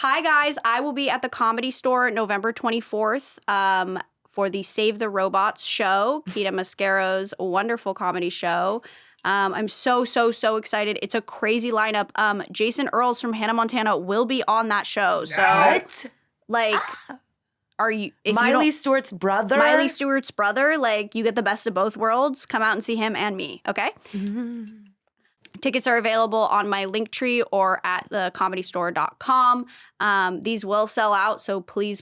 Hi, guys. I will be at the Comedy Store November 24th for the Save the Robots show, Kita Mascaro's wonderful comedy show. I'm so excited. It's a crazy lineup. Jason Earls from Hannah Montana will be on that show. So, what? Like, are you... Miley Stewart's brother? Miley Stewart's brother. Like, you get the best of both worlds. Come out and see him and me, okay? Mm-hmm. Tickets are available on my Linktree or at thecomedystore.com. These will sell out, so please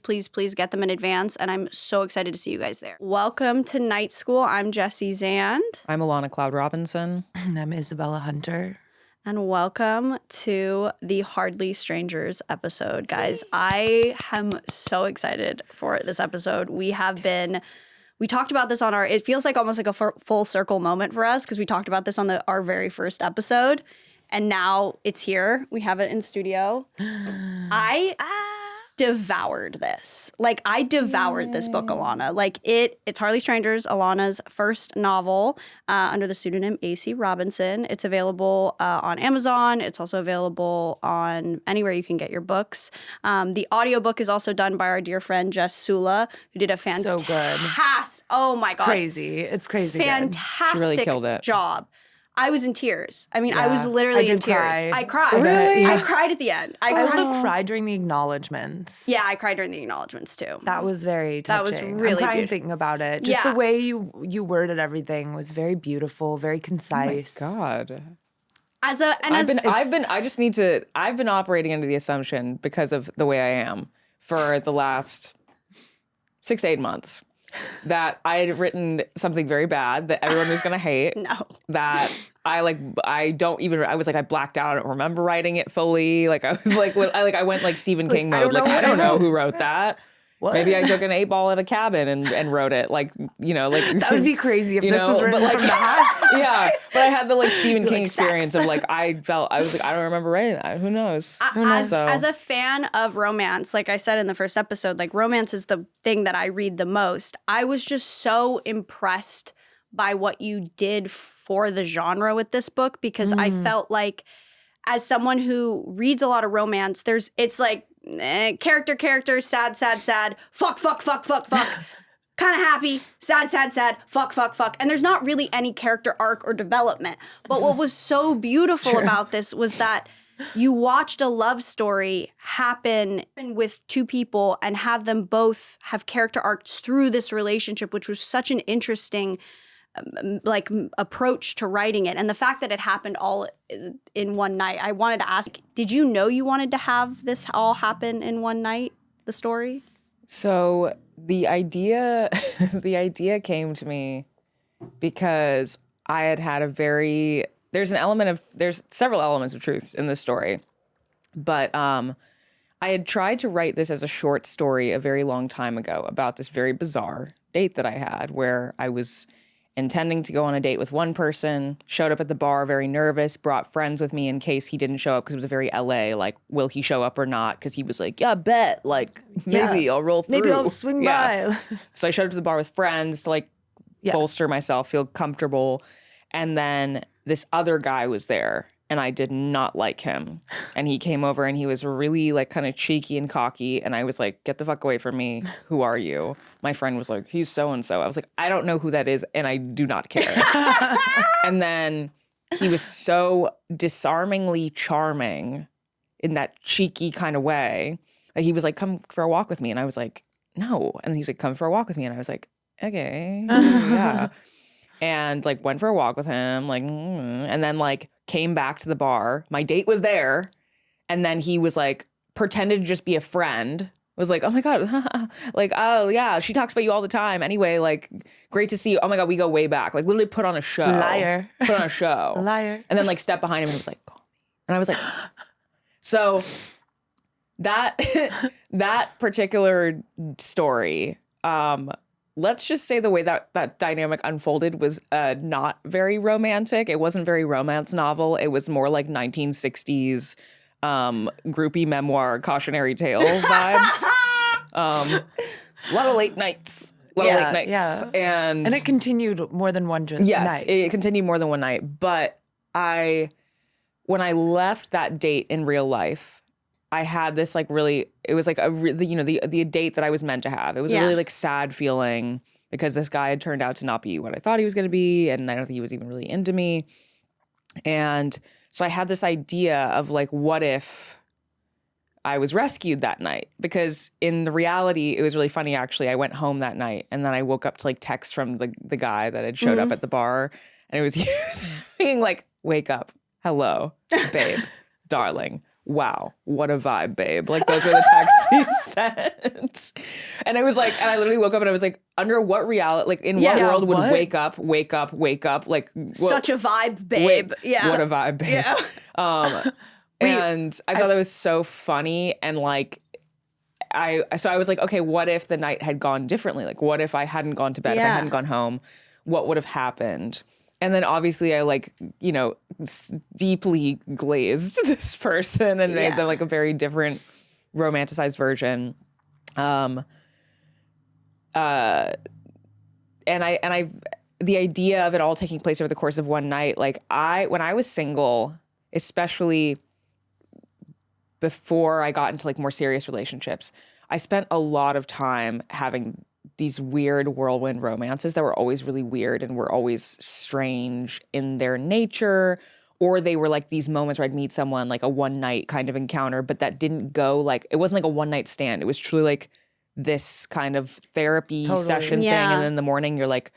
get them in advance, and I'm so excited to see you guys there. Welcome to Night School. I'm Jesse Zand. I'm Alana Cloud-Robinson. I'm Isabella Hunter. And welcome to the Hardly Strangers episode, guys. I am so excited for this episode. We talked about this on it feels like almost like a full circle moment for us because we talked about this on our very first episode, and now it's here. We have it in studio. I devoured this. Like, I devoured this book, Alana. Like, it's Hardly Strangers, Alana's first novel under the pseudonym A.C. Robinson. It's available on Amazon. It's also available on anywhere you can get your books. The audiobook is also done by our dear friend Jess Sula, who did a fantastic, so good. Oh my God. It's crazy Fantastic She really killed it. job. I was in tears. I mean, I was literally in tears. Cry. I cried. Really? I cried at the end. I also cried during the acknowledgments. Yeah, I cried during the acknowledgments too. That was very touching. That was really I'm crying beautiful. thinking about it. Just the way you worded everything was very beautiful, very concise. Oh my God. I've been operating under the assumption because of the way I am for the last 6 to 8 months that I had written something very bad that everyone was going to hate. No. That I blacked out. I don't remember writing it fully. Like, I was I went like Stephen King mode. I don't know who wrote that. What? Maybe I took an 8-ball at a cabin and wrote it. Like, that would be crazy if this was written from the hat. Yeah, but I had the like Stephen King experience of like I don't remember writing that. Who knows? As a fan of romance, like I said in the first episode, like romance is the thing that I read the most. I was just so impressed by what you did for the genre with this book because I felt like, as someone who reads a lot of romance, it's like character, sad, fuck, kind of happy, sad, fuck. And there's not really any character arc or development. But what was so beautiful about this was that you watched a love story happen with two people and have them both have character arcs through this relationship, which was such an interesting approach to writing it. And the fact that it happened all in one night, I wanted to ask, did you know you wanted to have this all happen in one night, the story? So the idea came to me because I had there's several elements of truth in this story, but I had tried to write this as a short story a very long time ago about this very bizarre date that I had where I was intending to go on a date with one person, showed up at the bar very nervous, brought friends with me in case he didn't show up because it was a very LA, like, will he show up or not? Because he was like, yeah, bet, like, maybe I'll roll through. Maybe I'll swing by. So I showed up to the bar with friends to like bolster myself, feel comfortable. And then this other guy was there and I did not like him. And he came over and he was really like kind of cheeky and cocky. And I was like, get the fuck away from me. Who are you? My friend was like, he's so-and-so. I was like, I don't know who that is and I do not care. And then he was so disarmingly charming in that cheeky kind of way. Like, he was like, come for a walk with me. And I was like, no. And he's like, come for a walk with me. And I was like, okay, yeah. And like went for a walk with him, like, and then like came back to the bar. My date was there. And then he was like, pretended to just be a friend. Was like, oh my God, like, oh yeah, she talks about you all the time. Anyway, like, great to see you. Oh my God, we go way back. Like, literally put on a show. Liar. Put on a show. Liar. And then like stepped behind him and was like, call me. And I was like, so that particular story, let's just say the way that dynamic unfolded was not very romantic. It wasn't very romance novel. It was more like 1960s groupie memoir, cautionary tale vibes. A lot of late nights. Yeah. And it continued more than one night. Yes, it continued more than one night. But when I left that date in real life, I had this like really, it was like the date that I was meant to have. It was a really like sad feeling because this guy had turned out to not be what I thought he was going to be. And I don't think he was even really into me. And so I had this idea of like, what if I was rescued that night? Because in the reality, it was really funny actually. I went home that night and then I woke up to like texts from the guy that had showed up at the bar. And it was he was being like, wake up, hello, babe, darling. Wow, what a vibe, babe. Like those were the texts he sent. And I was like, and I literally woke up and I was like, under what reality, like in what world would wake up, like such a vibe, babe. What a vibe, babe. Yeah. And I thought that was so funny. And like, so I was like, okay, what if the night had gone differently? Like, what if I hadn't gone to bed, if I hadn't gone home, what would have happened? And then obviously I like, you know, deeply glazed this person and made them like a very different romanticized version. And I the idea of it all taking place over the course of one night, like when I was single, especially before I got into like more serious relationships, I spent a lot of time having these weird whirlwind romances that were always really weird and were always strange in their nature, or they were like these moments where I'd meet someone, like a one night kind of encounter, but that didn't go like, it wasn't like a one night stand. It was truly like this kind of therapy session thing. And then in the morning you're like,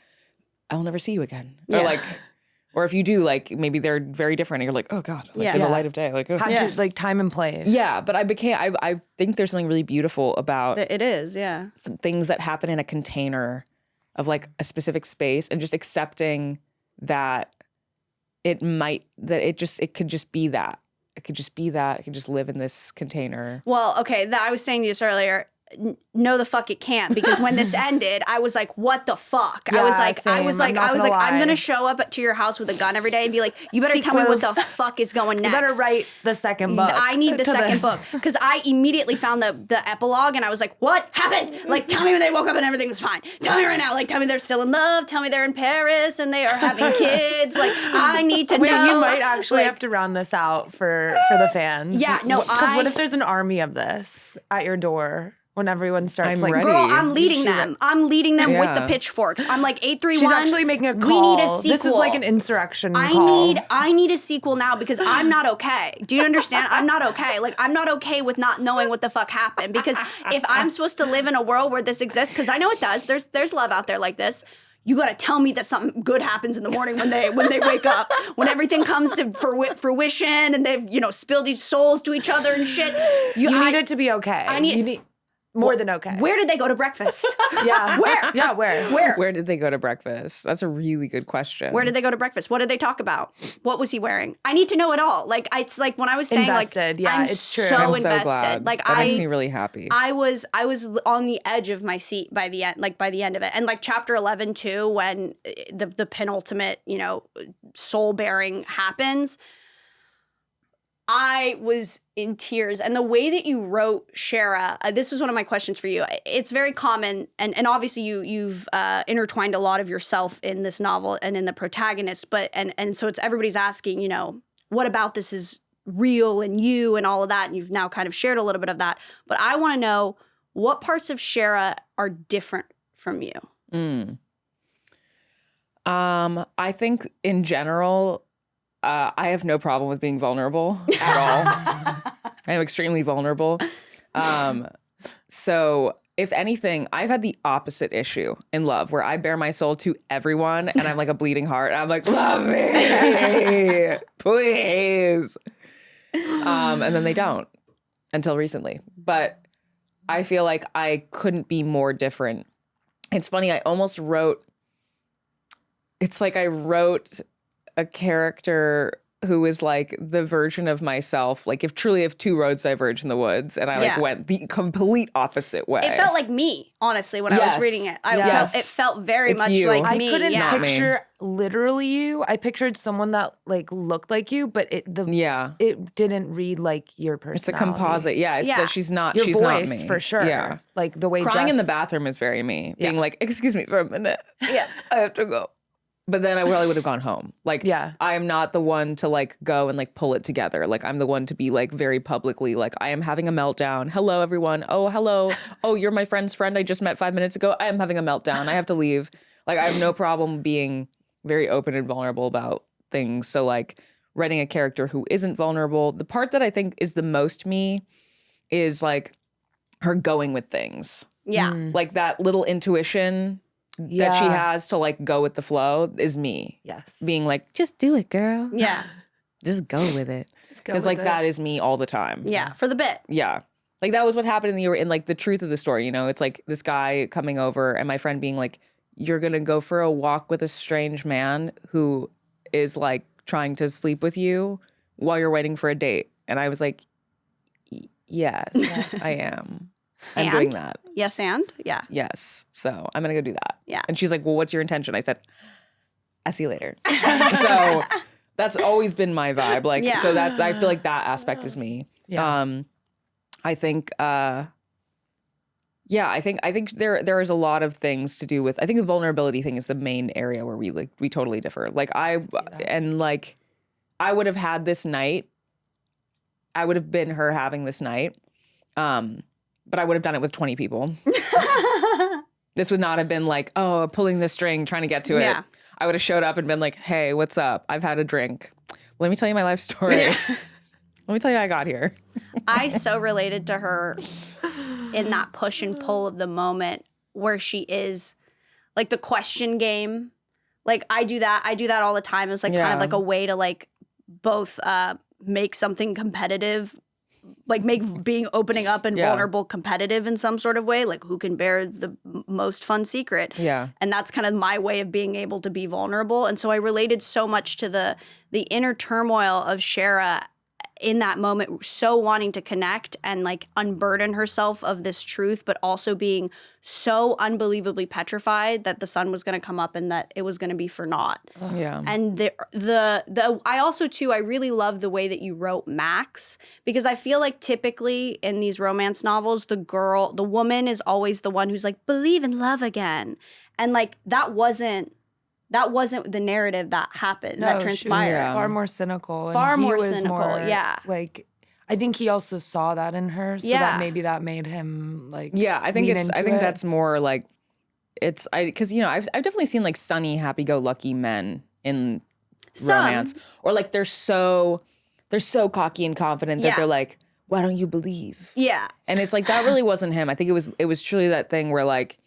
I will never see you again. Or like, or if you do, like maybe they're very different and you're like, oh God, like in the light of day. Like, like time and place. Yeah, but I think there's something really beautiful about it is, some things that happen in a container of like a specific space and just accepting that it could just be that. It could just be that. It could just live in this container. Well, okay, I was saying this earlier. No, the fuck it can't, because when this ended, I was like, what the fuck? Yeah, I was like, lie. I'm gonna show up to your house with a gun every day and be like, you better tell me what the fuck is going next. You better write the second book. I need the second book, because I immediately found the epilogue and I was like, what happened? Like, tell me when they woke up and everything was fine. Tell me right now. Like, tell me they're still in love. Tell me they're in Paris and they are having kids. Like, I need to know. You might actually have to round this out for the fans. Yeah, no, because what if there's an army of this at your door? When everyone starts I'm like, ready. Girl, I'm leading them. I'm leading them with the pitchforks. I'm like 831. She's actually making a call. We need a sequel. This is like an insurrection call. I need a sequel now because I'm not okay. Do you understand? I'm not okay. Like, I'm not okay with not knowing what the fuck happened, because if I'm supposed to live in a world where this exists, because I know it does. There's love out there like this. You got to tell me that something good happens in the morning when they wake up, when everything comes to fruition and they've spilled each souls to each other and shit. You need it to be okay. You need more than okay. Where did they go to breakfast? Yeah. Where? Yeah, where? Where did they go to breakfast? That's a really good question. Where did they go to breakfast? What did they talk about? What was he wearing? I need to know it all. Like, it's like when I was saying, invested. like, I'm it's true. so I'm invested. so glad. Like, that makes me really happy. I was on the edge of my seat by the end of it. And like chapter 11 too, when the penultimate, soul bearing happens, I was in tears. And the way that you wrote Shara, this was one of my questions for you. It's very common, and obviously you've intertwined a lot of yourself in this novel and in the protagonist, but and so it's everybody's asking, what about this is real and you and all of that, and you've now kind of shared a little bit of that. But I want to know, what parts of Shara are different from you? I think in general, I have no problem with being vulnerable at all. I am extremely vulnerable. So if anything, I've had the opposite issue in love, where I bare my soul to everyone and I'm like a bleeding heart. I'm like, love me, please. And then they don't until recently. But I feel like I couldn't be more different. It's funny, I almost wrote, it's like I wrote a character who is like the version of myself, like if two roads diverge in the woods, and I like went the complete opposite way. It felt like me, honestly, when I was reading it. It felt very much you. like I me. couldn't picture me. Literally you. I pictured someone that like looked like you, but it didn't read like your personality. It's a composite. Yeah, she's not. Your she's voice, not me for sure. Yeah, like the way crying in the bathroom is very me. Being like, excuse me for a minute. Yeah, I have to go. But then I probably would have gone home. Like, I am not the one to like go and like pull it together. Like, I'm the one to be like very publicly like, I am having a meltdown. Hello, everyone. Oh, hello. Oh, you're my friend's friend I just met 5 minutes ago. I am having a meltdown. I have to leave. Like, I have no problem being very open and vulnerable about things. So like writing a character who isn't vulnerable. The part that I think is the most me is like her going with things. Yeah. Like that little intuition that she has to like go with the flow is me. Yes. Being like, just do it, girl. Yeah. Just go with it. Because like it. that is me all the time. Yeah. For the bit. Yeah. Like that was what happened in like the truth of the story, you know? It's like this guy coming over and my friend being like, you're going to go for a walk with a strange man who is like trying to sleep with you while you're waiting for a date. And I was like, yes, I am. I'm doing that. Yes, and? Yeah. Yes. So I'm going to go do that. Yeah. And she's like, well, what's your intention? I said, I'll see you later. So that's always been my vibe. Like, so that's, I feel like that aspect is me. Yeah. I think, I think there is a lot of things to do with, I think the vulnerability thing is the main area where we totally differ. Like I would have had this night. I would have been her having this night. But I would have done it with 20 people. This would not have been like, oh, pulling the string, trying to get to it. I would have showed up and been like, hey, what's up? I've had a drink. Let me tell you my life story. Let me tell you how I got here. I so related to her in that push and pull of the moment where she is, like the question game. Like I do that all the time. It's like kind of like a way to like both make something competitive, like make being opening up and vulnerable competitive in some sort of way, like who can bear the most fun secret. Yeah. And that's kind of my way of being able to be vulnerable. And so I related so much to the inner turmoil of Shara in that moment, so wanting to connect and like unburden herself of this truth, but also being so unbelievably petrified that the sun was going to come up and that it was going to be for naught. Yeah. And I also too, I really love the way that you wrote Max, because I feel like typically in these romance novels, the woman is always the one who's like, believe in love again. And like, that wasn't the narrative that happened, that transpired. She was far more cynical. Far and he more was cynical, Like, I think he also saw that in her, so that maybe that made him like. Yeah, I think that's more like because you know I've definitely seen like sunny, happy-go-lucky men in romance, or like they're so cocky and confident that they're like, why don't you believe? Yeah, and it's like that really wasn't him. I think it was truly that thing where like,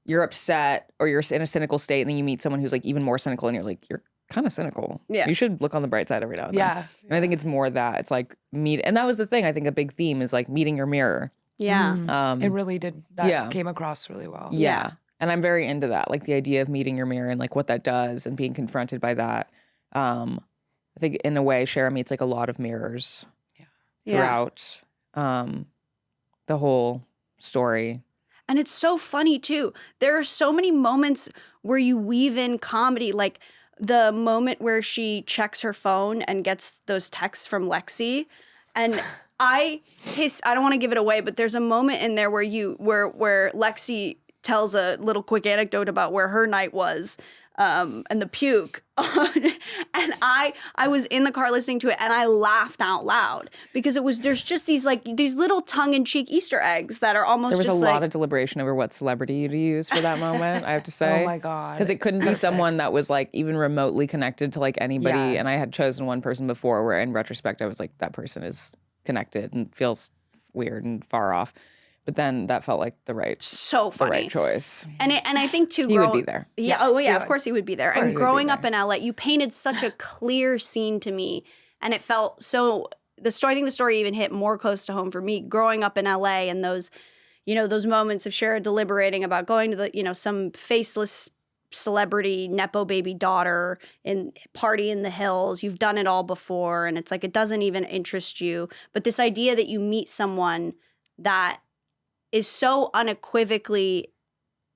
you're upset or you're in a cynical state and then you meet someone who's like even more cynical and you're like, you're kind of cynical. Yeah. You should look on the bright side every now and then. Yeah. And I think it's more that it's like and that was the thing. I think a big theme is like meeting your mirror. Yeah. It really did. That came across really well. Yeah. And I'm very into that. Like the idea of meeting your mirror and like what that does and being confronted by that. I think in a way, Shara meets like a lot of mirrors throughout the whole story. And it's so funny, too. There are so many moments where you weave in comedy, like the moment where she checks her phone and gets those texts from Lexi. And I don't want to give it away, but there's a moment in there where Lexi tells a little quick anecdote about where her night was. And the puke. And I was in the car listening to it and I laughed out loud because there's just these little tongue-in-cheek Easter eggs that are almost just there was a lot of deliberation over what celebrity to use for that moment, I have to say. Oh my God. Because it couldn't be someone that was like even remotely connected to like anybody. Yeah. And I had chosen one person before where in retrospect I was like, that person is connected and feels weird and far off. But then that felt like the right choice. And I think too, he would be there. Yeah. Oh yeah. Of course he would be there. And growing up in LA, you painted such a clear scene to me, and it felt so. I think the story even hit more close to home for me growing up in LA, and those moments of Shara deliberating about going to some faceless celebrity nepo baby daughter in party in the hills. You've done it all before, and it's like it doesn't even interest you. But this idea that you meet someone that is so unequivocally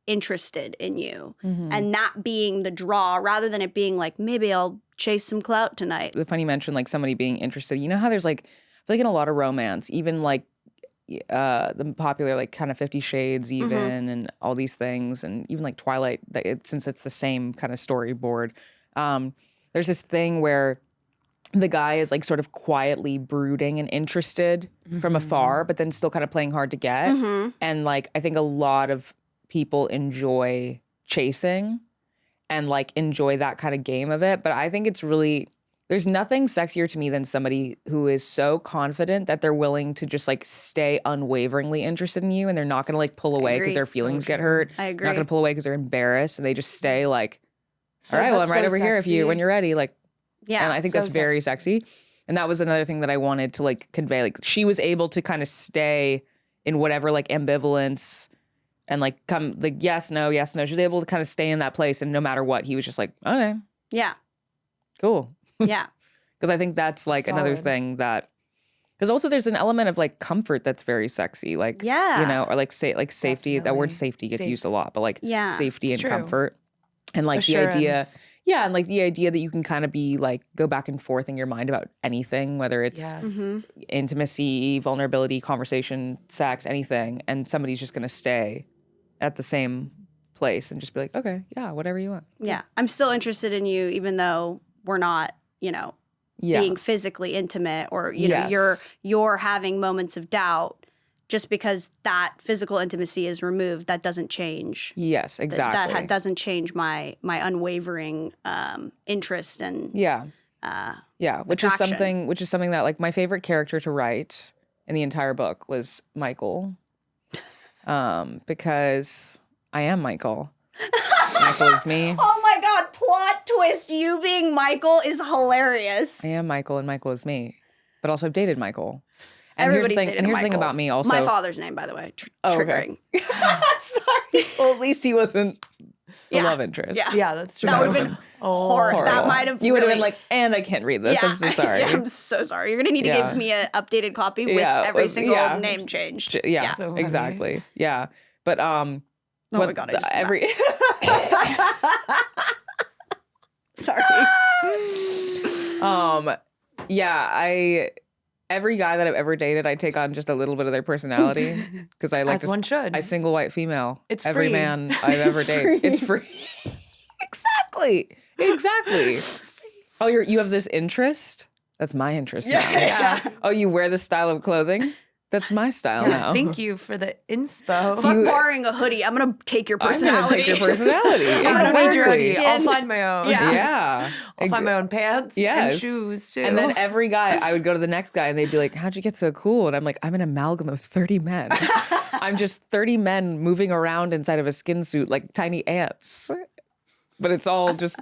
interested in you, and that being the draw rather than it being like, maybe I'll chase some clout tonight. The funny mention, like somebody being interested, you know how there's like, I feel like in a lot of romance, even like the popular like kind of 50 Shades even and all these things, and even like Twilight, since it's the same kind of storyboard. There's this thing where the guy is like sort of quietly brooding and interested from afar, but then still kind of playing hard to get. And like I think a lot of people enjoy chasing and like enjoy that kind of game of it. But I think it's really, there's nothing sexier to me than somebody who is so confident that they're willing to just like stay unwaveringly interested in you, and they're not going to like pull away because their feelings get hurt. I agree. They're not going to pull away because they're embarrassed, and they just stay like, So all right, well, I'm that's right so over here if you, when sexy. you're ready. Like, Yeah. and I think so that's very sexy. And that was another thing that I wanted to like convey. Like she was able to kind of stay in whatever like ambivalence and like come like yes, no. She was able to kind of stay in that place, and no matter what, he was just like, okay, Yeah. cool. Yeah. Because I think that's like another Solid. thing that, because also there's an element of like comfort that's very sexy. Like, Yeah. you know, or like say like safety. That word Definitely. safety gets used a Safety. lot, but like Yeah. safety It's and true. comfort. And like the idea, Assurance. yeah, and like the idea that you can kind of be like go back and forth in your mind about anything, whether it's Yeah. intimacy, vulnerability, conversation, sex, anything, and somebody's just gonna stay at the same place and just be like, okay, yeah, whatever you want. Yeah. I'm still interested in you, even though we're not, you know, Yeah, being physically intimate, or you know, Yes. you're having moments of doubt. Just because that physical intimacy is removed, that doesn't change. yes, exactly. That doesn't change my unwavering interest and Yeah, which attraction. is something that like my favorite character to write in the entire book was Michael, because I am Michael. Michael is me. Oh my God! Plot twist: you being Michael is hilarious. I am Michael, and Michael is me. But also, I've dated Michael. And Everybody's here's the thing. dated And here's the thing Michael. about me. Also, My father's name, by the way, Oh, okay. triggering. Sorry. Well, at least he wasn't the Yeah. love interest. Yeah. Yeah, that's true. That would have been horrible. That Horrible. might have You would have really- been like, and I can't read this. I'm so sorry. Yeah, I'm so sorry. You're gonna need to Yeah. give me an updated copy with Yeah, every with- single yeah. name changed. Yeah, So funny. exactly. Yeah, but Oh my God! I just every sorry. every guy that I've ever dated, I take on just a little bit of their personality because I like As one should. I single white female. It's every free. man I've ever dated. It's free. Exactly. Oh, you have this interest? That's my interest now. Yeah. Oh, you wear this style of clothing? That's my style now. Thank you for the inspo. Fuck borrowing a hoodie. I'm gonna take your I'm personality. gonna take your personality. I'm gonna Find your Exactly. own- I'll find my own. Yeah. Yeah. I'll find my own pants Yes. and shoes too. And then every guy, I would go to the next guy and they'd be like, how'd you get so cool? And I'm like, I'm an amalgam of 30 men. I'm just 30 men moving around inside of a skin suit like tiny ants. But it's all just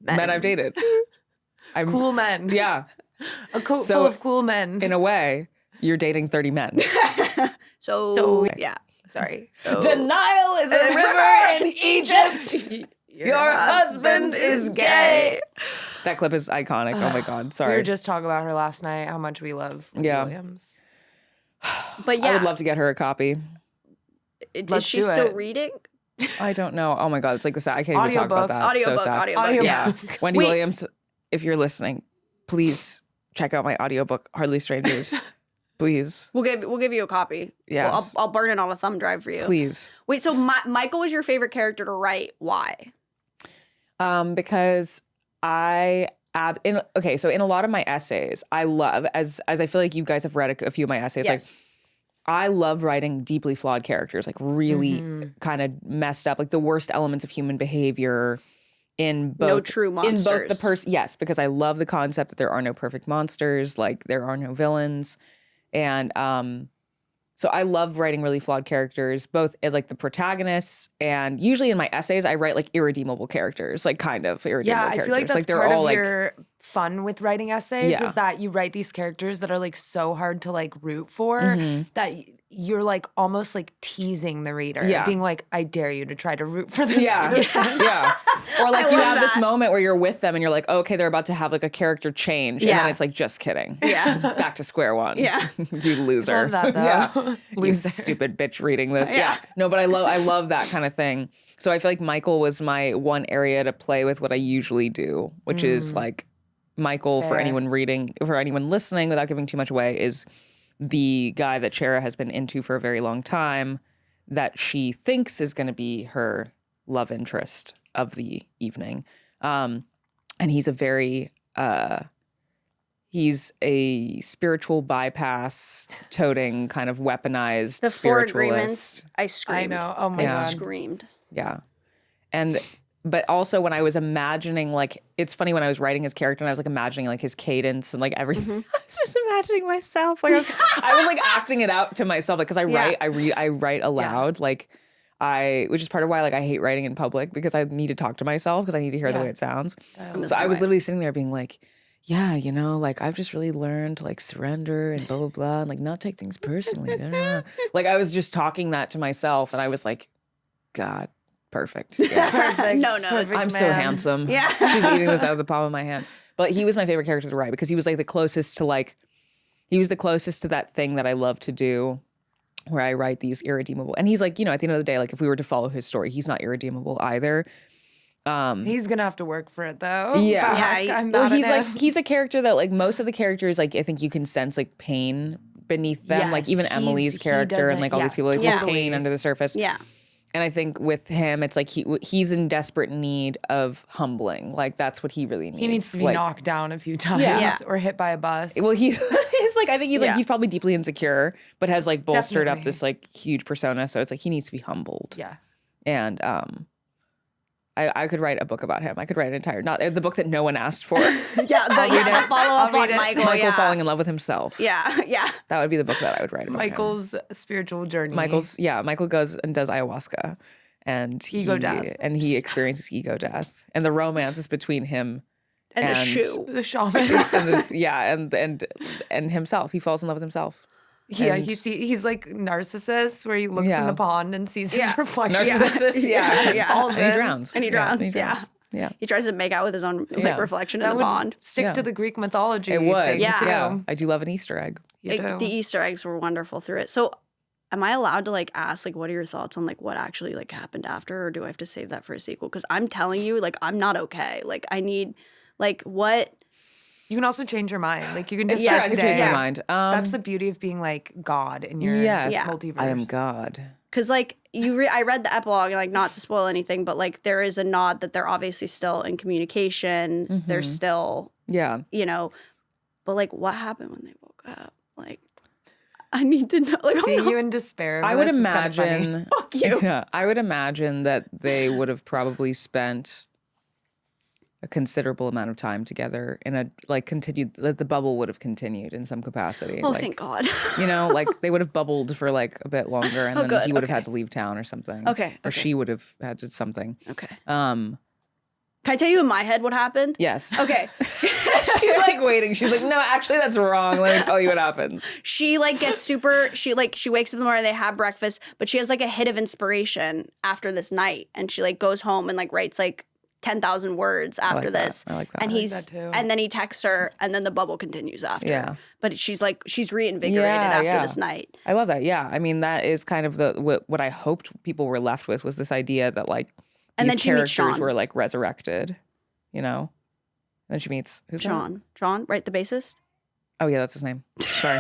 men I've dated. I'm cool men. Yeah. A coat So- full of cool men. In a way, you're dating 30 men. So yeah. Sorry. Denial is a river in Egypt. Your husband is gay. That clip is iconic. Oh my God. We Sorry. were just talking about her last night, how much we love Yeah. Williams. But yeah, I would love to get her a copy. is Let's she do still it. reading? I don't know. Oh my God. It's like the sad. I can't even talk about Audiobook. that. It's so Audiobook, sad. audiobook. Yeah. Wendy Wait. Williams, if you're listening, please check out my audiobook, Hardly Strangers. Please. We'll give you a copy. Yes. Well, I'll burn it on a thumb drive for you. Please. Wait, so Michael was your favorite character to write. Why? Because so in a lot of my essays, I love, as I feel like you guys have read a few of my essays, Yes. like I love writing deeply flawed characters, like really kind of messed up, like the worst elements of human behavior in both No true in both the monsters. person. Yes, because I love the concept that there are no perfect monsters, like there are no villains, and so I love writing really flawed characters, both like the protagonists, and usually in my essays I write like irredeemable characters, like kind of irredeemable Yeah, I characters. feel like that's they're part all of like your fun with writing essays Yeah. is that you write these characters that are like so hard to like root for that you're like almost like teasing the reader, Yeah. being like, I dare you to try to root for this yeah, person. yeah. Or like I you love have this that. moment where you're with them and you're like, okay, they're about to have like a character change, and Yeah. then it's like, just kidding. Yeah. Back to square one. Yeah. You loser. Love that, though. Yeah. You Loser. stupid bitch reading this. Yeah. Yeah. No, but I love that kind of thing. So I feel like Michael was my one area to play with what I usually do, which is like Michael, for Fair. anyone reading, for anyone listening without giving too much away, is the guy that Chera has been into for a very long time that she thinks is going to be her love interest of the evening. And he's a very, he's a spiritual bypass toting kind of weaponized The 4 spiritualist. agreements, I screamed. I know. Oh my I God. screamed. Yeah. But also when I was imagining, like, it's funny when I was writing his character and I was like imagining like his cadence and like everything. I was just imagining myself. Like I was like acting it out to myself, like, because I write aloud, like which is part of why like I hate writing in public, because I need to talk to myself because I need to hear the way it sounds. So I was literally sitting there being like, yeah, you know, like I've just really learned to like surrender and blah, blah, blah, and like not take things personally. Like I was just talking that to myself and I was like, God, perfect. Yes. Perfect. No, Perfect I'm so man. handsome. Yeah. She's eating this out of the palm of my hand. But he was my favorite character to write because he was like the closest to that thing that I love to do, where I write these irredeemable. And he's like, you know, at the end of the day, like if we were to follow his story, he's not irredeemable either. He's gonna have to work for it though. Yeah. I'm Well, not he's a character that like most of the characters, like I think you can sense like pain beneath them. Yes, Like even Emily's he character and like all these people, like there's pain under the surface. Yeah. And I think with him, it's like he's in desperate need of humbling. Like that's what he really needs. He needs to be like, knocked down a few times Yeah. or hit by a bus. Well, he's like, I think he's like, he's probably deeply insecure, but has like bolstered up Definitely. this like huge persona. So it's like he needs to be humbled. Yeah. And I could write a book about him. I could write an entire, not the book that no one asked for. The follow-up on Michael. Michael falling in love with himself. Yeah, yeah. That would be the book that I would write about him. Michael's spiritual journey. Michael goes and does ayahuasca. And Ego death. And he experiences ego death. And the romance is between him And a shoe. the shaman. and himself. He falls in love with himself. Yeah, And- he's like Narcissus, where he looks in Yeah. the pond and sees his reflection. Narcissus, yeah. Yeah. Falls And he in. drowns. And he drowns, Yeah. He tries to make out with his own like, Yeah. reflection That in the would pond. stick Yeah. to the Greek mythology. It would. thing, Yeah. too. Yeah. I do love an Easter egg. You Like, do. the Easter eggs were wonderful through it. So am I allowed to like ask like what are your thoughts on like what actually like happened after, or do I have to save that for a sequel? Because I'm telling you, like I'm not okay. Like I need like what You can also change your mind. Like you can It's just true. start I could today. change my mind. That's the beauty of being like God in your Yes. multiverse. I am God. because like I read the epilogue and like not to spoil anything, but like there is a nod that they're obviously still in communication. They're still, Yeah. you know, but like what happened when they woke up? Like I need to know. Like See I'm not- you in despair. I but would this is kinda funny. imagine. Fuck you. Yeah, I would imagine that they would have probably spent a considerable amount of time together in a like continued. That the bubble would have continued in some capacity. Oh, like, thank God. You know, like they would have bubbled for like a bit longer, and then good, he would have okay. had to leave town or something. Okay, Or okay. she would have had to something. Okay. Um. Can I tell you in my head what happened? Yes. Okay. She's like waiting. She's like, no, actually, that's wrong. Let me tell you what happens. She like gets super she wakes up in the morning, they have breakfast, but she has like a hit of inspiration after this night, and she like goes home and like writes like 10,000 words after like that. this. I like that. And I like he's that too. and then he texts her, and then the bubble continues after. Yeah. But she's reinvigorated Yeah, after yeah. this night. I love that. Yeah. I mean, that is kind of what I hoped people were left with, was this idea that like And these then she meets characters Sean. were like resurrected, you know? And then she meets who's that? John, right? The bassist? Oh yeah, that's his name. Sorry.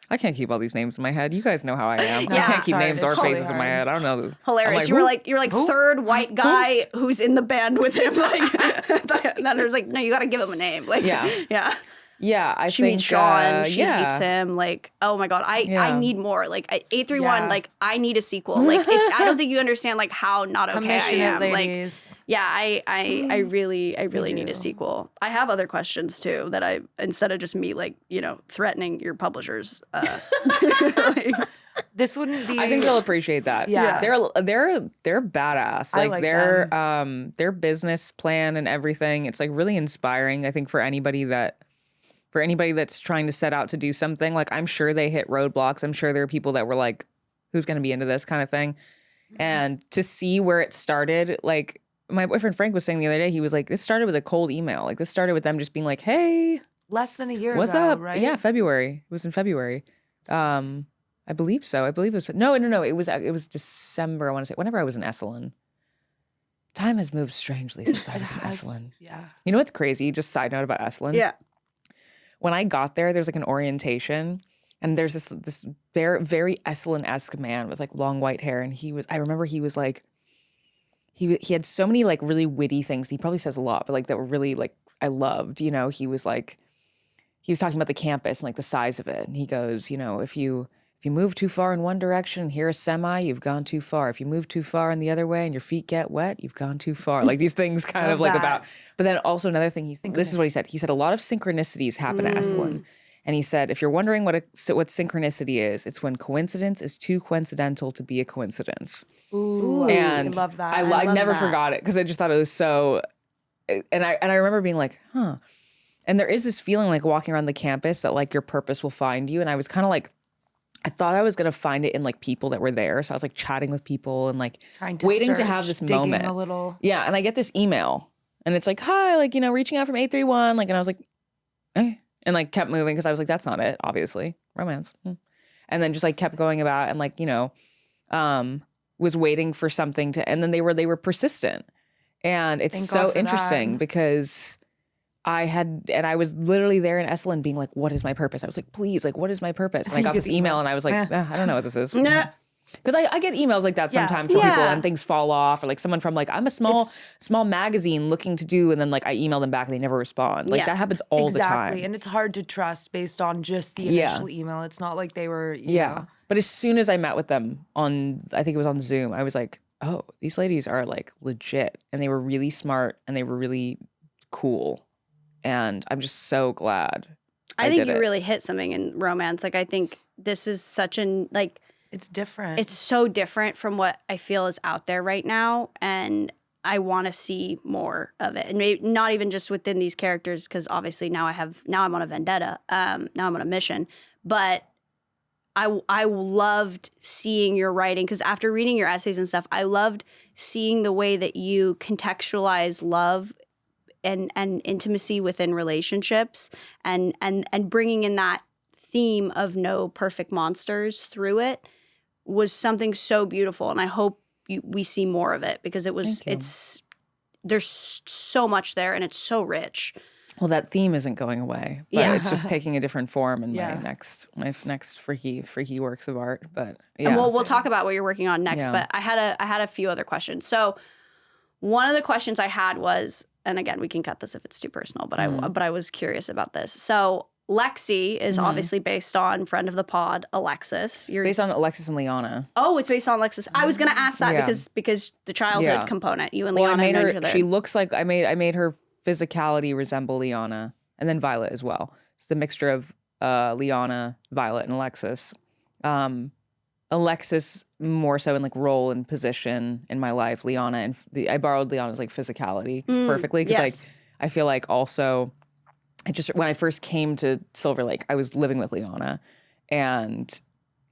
I can't keep all these names in my head. You guys know how I am. I Yeah. can't keep Sorry, names or it's totally faces in my hard. head. I don't know. Hilarious. I'm You were who? like you're like third white guy who's in the band with him. Like and then there's like, no, you gotta give him a name. Like Yeah. yeah. Yeah, I She think meets Sean. She yeah. hates him. Like, oh my God, I Yeah. need more. Like 831. Yeah. Like, I need a sequel. Like, I don't think you understand like how not okay I Commission am. it, Like, ladies. yeah, I really need do. a sequel. I have other questions too that I instead of just me like threatening your publishers. Like, This wouldn't be. I think they'll appreciate that. Yeah. They're badass. I Like, like their business plan and everything. It's like really inspiring. I think for anybody that's trying to set out to do something. Like, I'm sure they hit roadblocks. I'm sure there are people that were like, "Who's going to be into this kind of thing?" And to see where it started, like my boyfriend Frank was saying the other day, he was like, "This started with a cold email. Like, this started with them just being like, hey, less than a year what's ago, up?" right? Yeah, February. It was in February. I believe so. I believe it was no. It was December. I want to say whenever I was in Esalen. Time has moved strangely since I was in Esalen. Yeah. You know what's crazy? Just side note about Esalen. yeah. When I got there's like an orientation And there's this very, very Esalen-esque man with like long white hair. And I remember he was like, he had so many like really witty things. He probably says a lot, but like that were really like, I loved, you know, he was talking about the campus and like the size of it. And he goes, you know, if you move too far in one direction, hear a semi, you've gone too far. If you move too far in the other way and your feet get wet, you've gone too far. Like these things kind of like about, but then also another thing, this is what he said. He said a lot of synchronicities happen at Esalen. And he said, if you're wondering what synchronicity is, it's when coincidence is too coincidental to be a coincidence. Ooh, and I love that. I never forgot it because I just thought it was so, and I remember being like, huh. And there is this feeling like walking around the campus that like your purpose will find you. And I was kind of like, I thought I was going to find it in like people that were there. So I was like chatting with people and like waiting to have this moment. A little. Yeah. And I get this email and it's like, hi, like, you know, reaching out from 831. Like, and I was like, eh. And like kept moving because I was like, that's not it, obviously. Romance. And then just like kept going about and like, you know, was waiting for something to, and then they were persistent. And it's so interesting because I was literally there in Esalen being like, what is my purpose? I was like, please, like, what is my purpose? And I got this email and I was like, I don't know what this is. Because I get emails like that sometimes from people and things fall off, or like someone from like, I'm a small magazine looking to do, and then like I email them back and they never respond. Like that happens all the time. Exactly. And it's hard to trust based on just the initial email. It's not like they were, you know. But as soon as I met with them I think it was on Zoom, I was like, oh, these ladies are like legit. And they were really smart and they were really cool. And I'm just so glad I think you really hit something in romance. Like, I think this is such an, like, it's different. It's so different from what I feel is out there right now. And I want to see more of it. And maybe not even just within these characters, because obviously now I'm on a vendetta. Now I'm on a mission. But I loved seeing your writing, because after reading your essays and stuff, I loved seeing the way that you contextualize love and intimacy within relationships, and bringing in that theme of no perfect monsters through it was something so beautiful. And I hope we see more of it, because there's so much there and it's so rich. Well, that theme isn't going away, but it's just taking a different form in my next freaky works of art. But yeah, and we'll talk about what you're working on next. But I had a few other questions. So one of the questions I had was, and again, we can cut this if it's too personal, but I was curious about this. So Lexi is obviously based on friend of the pod, Alexis. It's based on Alexis and Liana. Oh, it's based on Alexis. I was going to ask that because the childhood component. You and Liana I made know her. each other. She looks like I made her physicality resemble Liana, and then Violet as well. It's a mixture of Liana, Violet, and Alexis. Alexis more so in like role and position in my life. Liana and I borrowed Liana's like physicality perfectly, because like I feel like also when I first came to Silver Lake, I was living with Liana, and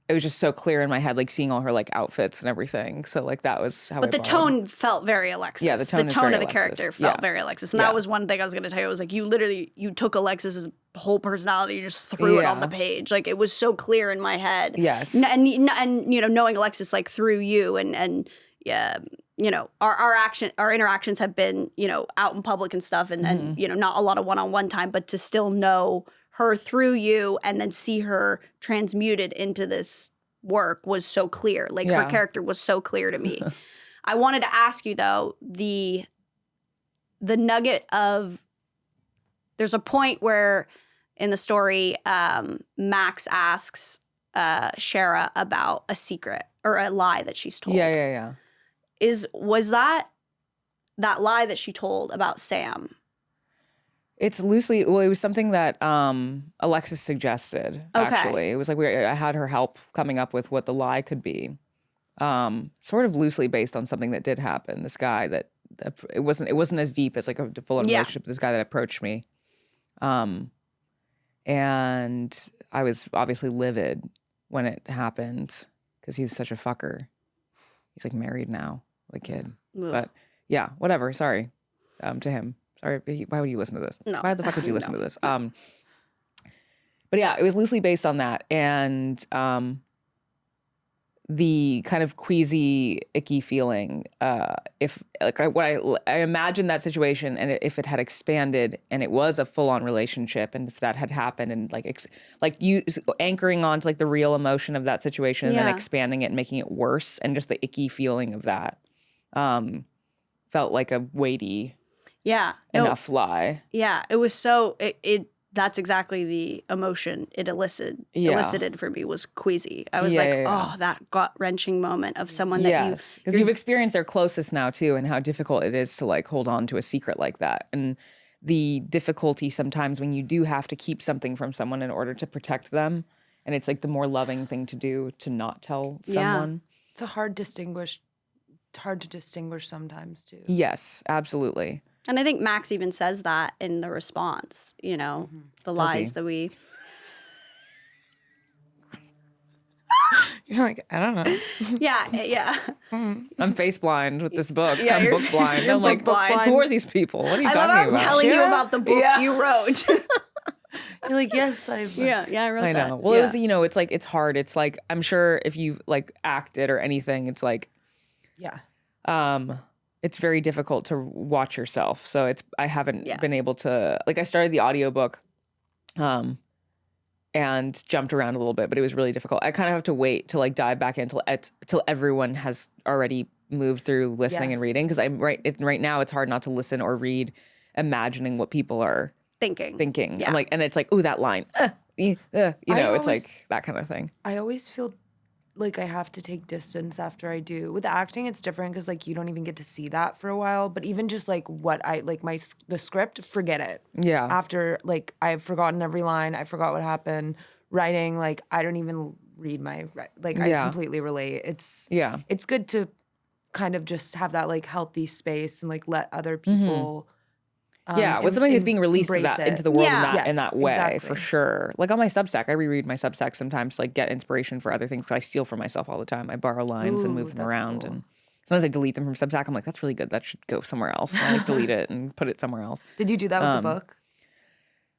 it was just so clear in my head, like seeing all her like outfits and everything. So like that was how. But the tone felt very Alexis. Yeah, the tone of the character felt very Alexis, and that was one thing I was going to tell you. It was like you took Alexis's whole personality, you just threw it on the page. Like it was so clear in my head. Yes, and you know, knowing Alexis like through you and you know, our interactions have been, you know, out in public and stuff, and you know, not a lot of one-on-one time, but to still know her through you and then see her transmuted into this work was so clear. Like her character was so clear to me. I wanted to ask you though, the nugget of, there's a point where in the story, Max asks Shara about a secret or a lie that she's told. Yeah. Was that lie that she told about Sam? It's loosely, it was something that Alexis suggested, actually. It was like I had her help coming up with what the lie could be. Sort of loosely based on something that did happen. This guy that it wasn't as deep as like a full-on relationship. This guy that approached me. And I was obviously livid when it happened because he was such a fucker. He's like married now with a kid. Ugh. But yeah, whatever. Sorry to him. Sorry, why would you listen to this? No. Why the fuck would you listen to this? But yeah, it was loosely based on that. And the kind of queasy, icky feeling. If like I imagine that situation, and if it had expanded and it was a full on relationship, and if that had happened, and like you anchoring onto like the real emotion of that situation, and then expanding it and making it worse, and just the icky feeling of that, felt like a weighty, enough lie. Yeah, it was so it. That's exactly the emotion it elicited for me was queasy. I was oh, that gut-wrenching moment of someone that yes, because you've experienced their closest now too, and how difficult it is to like hold on to a secret like that, and the difficulty sometimes when you do have to keep something from someone in order to protect them, and it's like the more loving thing to do to not tell someone. It's hard to distinguish sometimes too. Yes, absolutely. And I think Max even says that in the response, you know, the lies that we... You're like, I don't know. Yeah. I'm face blind with this book. Yeah, I'm book blind. I'm like, blind. who are these people? What are you talking I'm about? telling you about the book you wrote. You're like, yes, I I wrote that. I know. Well, it was, you know, it's like, it's hard. It's like, I'm sure if you like acted or anything, it's like, it's very difficult to watch yourself. So I haven't been able to, like I started the audiobook and jumped around a little bit, but it was really difficult. I kind of have to wait to like dive back in till everyone has already moved through listening and reading. Cause right now it's hard not to listen or read, imagining what people are thinking. Yeah. I'm like, and it's like, ooh, that line, you know, it's like that kind of thing. I always feel like I have to take distance after I do. With acting, it's different because like you don't even get to see that for a while. But even just like what I like the script, forget it. Yeah. After like I've forgotten every line, I forgot what happened. Writing, like I don't even read my I completely relate. It's good to kind of just have that like healthy space and like let other people. When something is being released into the world in that way, exactly. for sure. Like on my Substack, I reread my Substack sometimes to like get inspiration for other things because I steal from myself all the time. I borrow lines and move them around, cool. and sometimes I delete them from Substack. I'm like, that's really good. That should go somewhere else. And I like delete it and put it somewhere else. Did you do that with the book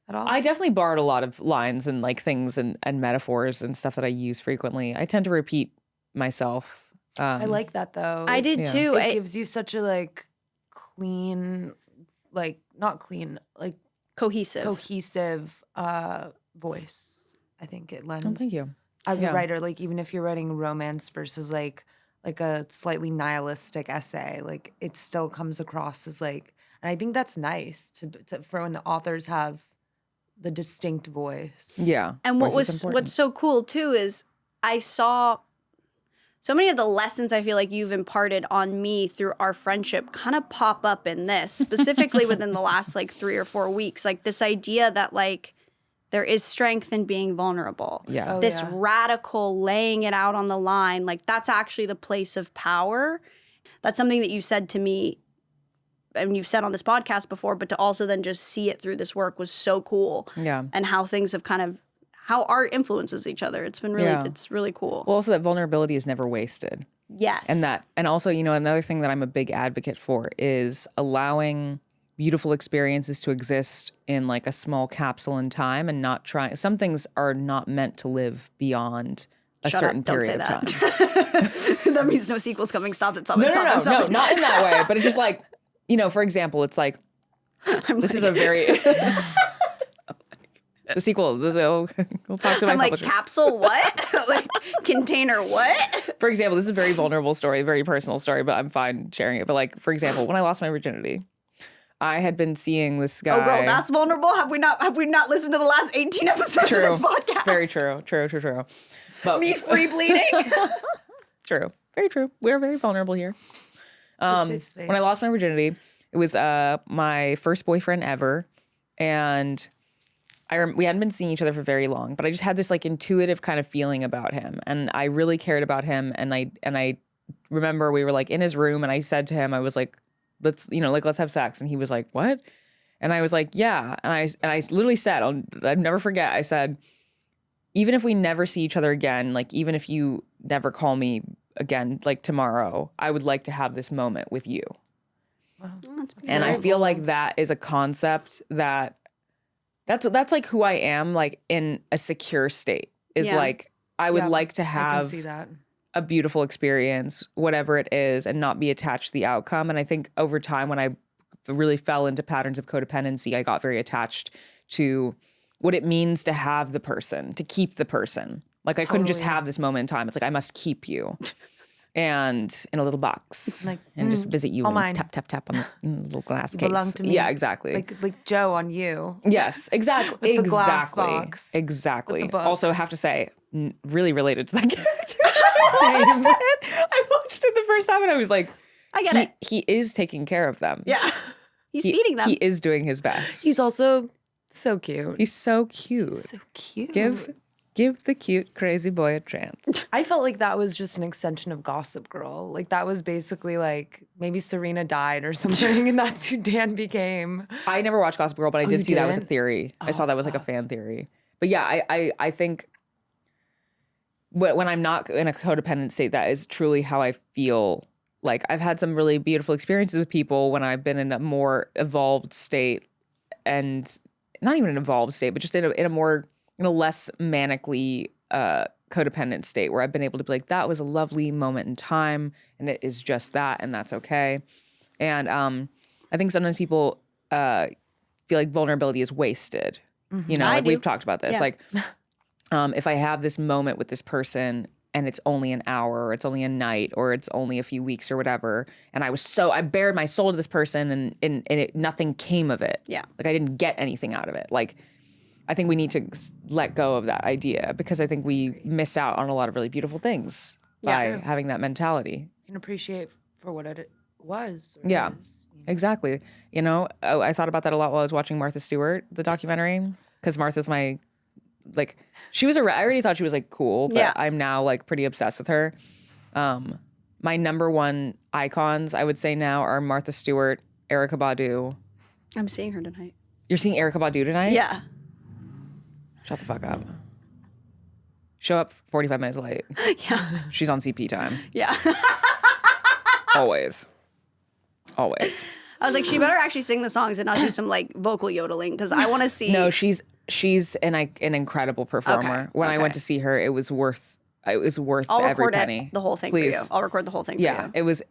at all? I definitely borrowed a lot of lines and like things and metaphors and stuff that I use frequently. I tend to repeat myself. I like that though. I did too. It gives you such a like clean, like not clean, like cohesive voice. I think it lends. Oh, thank you. As a writer, like even if you're writing romance versus like a slightly nihilistic essay, like it still comes across as like, and I think that's nice to for when authors have the distinct voice. Yeah. And what's so cool too is I saw so many of the lessons I feel like you've imparted on me through our friendship kind of pop up in this, specifically within the last like 3 or 4 weeks. Like this idea that like there is strength in being vulnerable. Yeah. Oh, this radical laying it out on the line, like that's actually the place of power. That's something that you said to me and you've said on this podcast before, but to also then just see it through this work was so cool. Yeah. And how things have kind of how art influences each other. It's been really, it's really cool. Well, also that vulnerability is never wasted. Yes. And also, you know, another thing that I'm a big advocate for is allowing beautiful experiences to exist in like a small capsule in time and not trying. Some things are not meant to live beyond a certain period of time. That means no sequels coming. Stop it. No, not in that way. But it's just like, you know, for example, it's like, is a very... The sequel. We'll talk to my publishers. Like, capsule what? Like, container what? For example, this is a very vulnerable story, very personal story, but I'm fine sharing it. But like, for example, when I lost my virginity, I had been seeing this guy. Oh, girl, that's vulnerable. Have we not listened to the last 18 episodes of this podcast? Very true. True. But, me free bleeding. True. Very true. We're very vulnerable here. When I lost my virginity, it was my first boyfriend ever, and we hadn't been seeing each other for very long, but I just had this like intuitive kind of feeling about him, and I really cared about him. And I remember we were like in his room, and I said to him, I was like, let's have sex. And he was like, what? And I was like, yeah. And I literally said, I'd never forget. I said, even if we never see each other again, like even if you never call me again, like tomorrow, I would like to have this moment with you. Wow. And I feel like that is a concept that's like who I am, like in a secure state is like, I would like to have I can see that. a beautiful experience, whatever it is, and not be attached to the outcome. And I think over time, when I really fell into patterns of codependency, I got very attached to what it means to have the person, to keep the person. Like I couldn't just have this moment in time. It's like, I must keep you. And in a little box, like, and just visit you and mine. tap, tap, tap on the little glass case. Belong to me. Yeah, exactly. Like Joe on you. Yes, exactly. With the glass exactly. box. Exactly. With the books. Also, have to say, really related to that character. I watched it the first time and I was like, I get it. He is taking care of them. Yeah. He's feeding them. He is doing his best. He's also so cute. He's so cute. So cute. Give the cute crazy boy a chance. I felt like that was just an extension of Gossip Girl. Like that was basically like maybe Serena died or something, and that's who Dan became. I never watched Gossip Girl, but I did you see that was a didn't? theory. I saw that was like a fan theory. But yeah, I think when I'm not in a codependent state, that is truly how I feel. Like I've had some really beautiful experiences with people when I've been in a more evolved state, and not even an evolved state, but just in a less manically codependent state where I've been able to be like, that was a lovely moment in time and it is just that and that's okay. And I think sometimes people feel like vulnerability is wasted. You know, I like do. we've talked about this. Yeah. Like if I have this moment with this person and it's only an hour or it's only a night or it's only a few weeks or whatever, and I bared my soul to this person and nothing came of it. Yeah. Like I didn't get anything out of it. Like I think we need to let go of that idea because I think we miss out on a lot of really beautiful things by having that mentality. You can appreciate for what it was. Yeah, is. exactly. You know, I thought about that a lot while I was watching Martha Stewart, the documentary, because Martha's my, like, she was I already thought she was like cool, but I'm now like pretty obsessed with her. My number one icons, I would say now, are Martha Stewart, Erykah Badu. I'm seeing her tonight. You're seeing Erykah Badu tonight? Yeah. Shut the fuck up. Show up 45 minutes late. Yeah. She's on CP time. Yeah. Always. Always. I was like, she better actually sing the songs and not do some like vocal yodeling because I want to see. No, she's an incredible performer. Okay, When I okay. went to see her, it was worth I'll every record penny. the whole thing Please. for you. I'll record the whole thing for Yeah, you. it was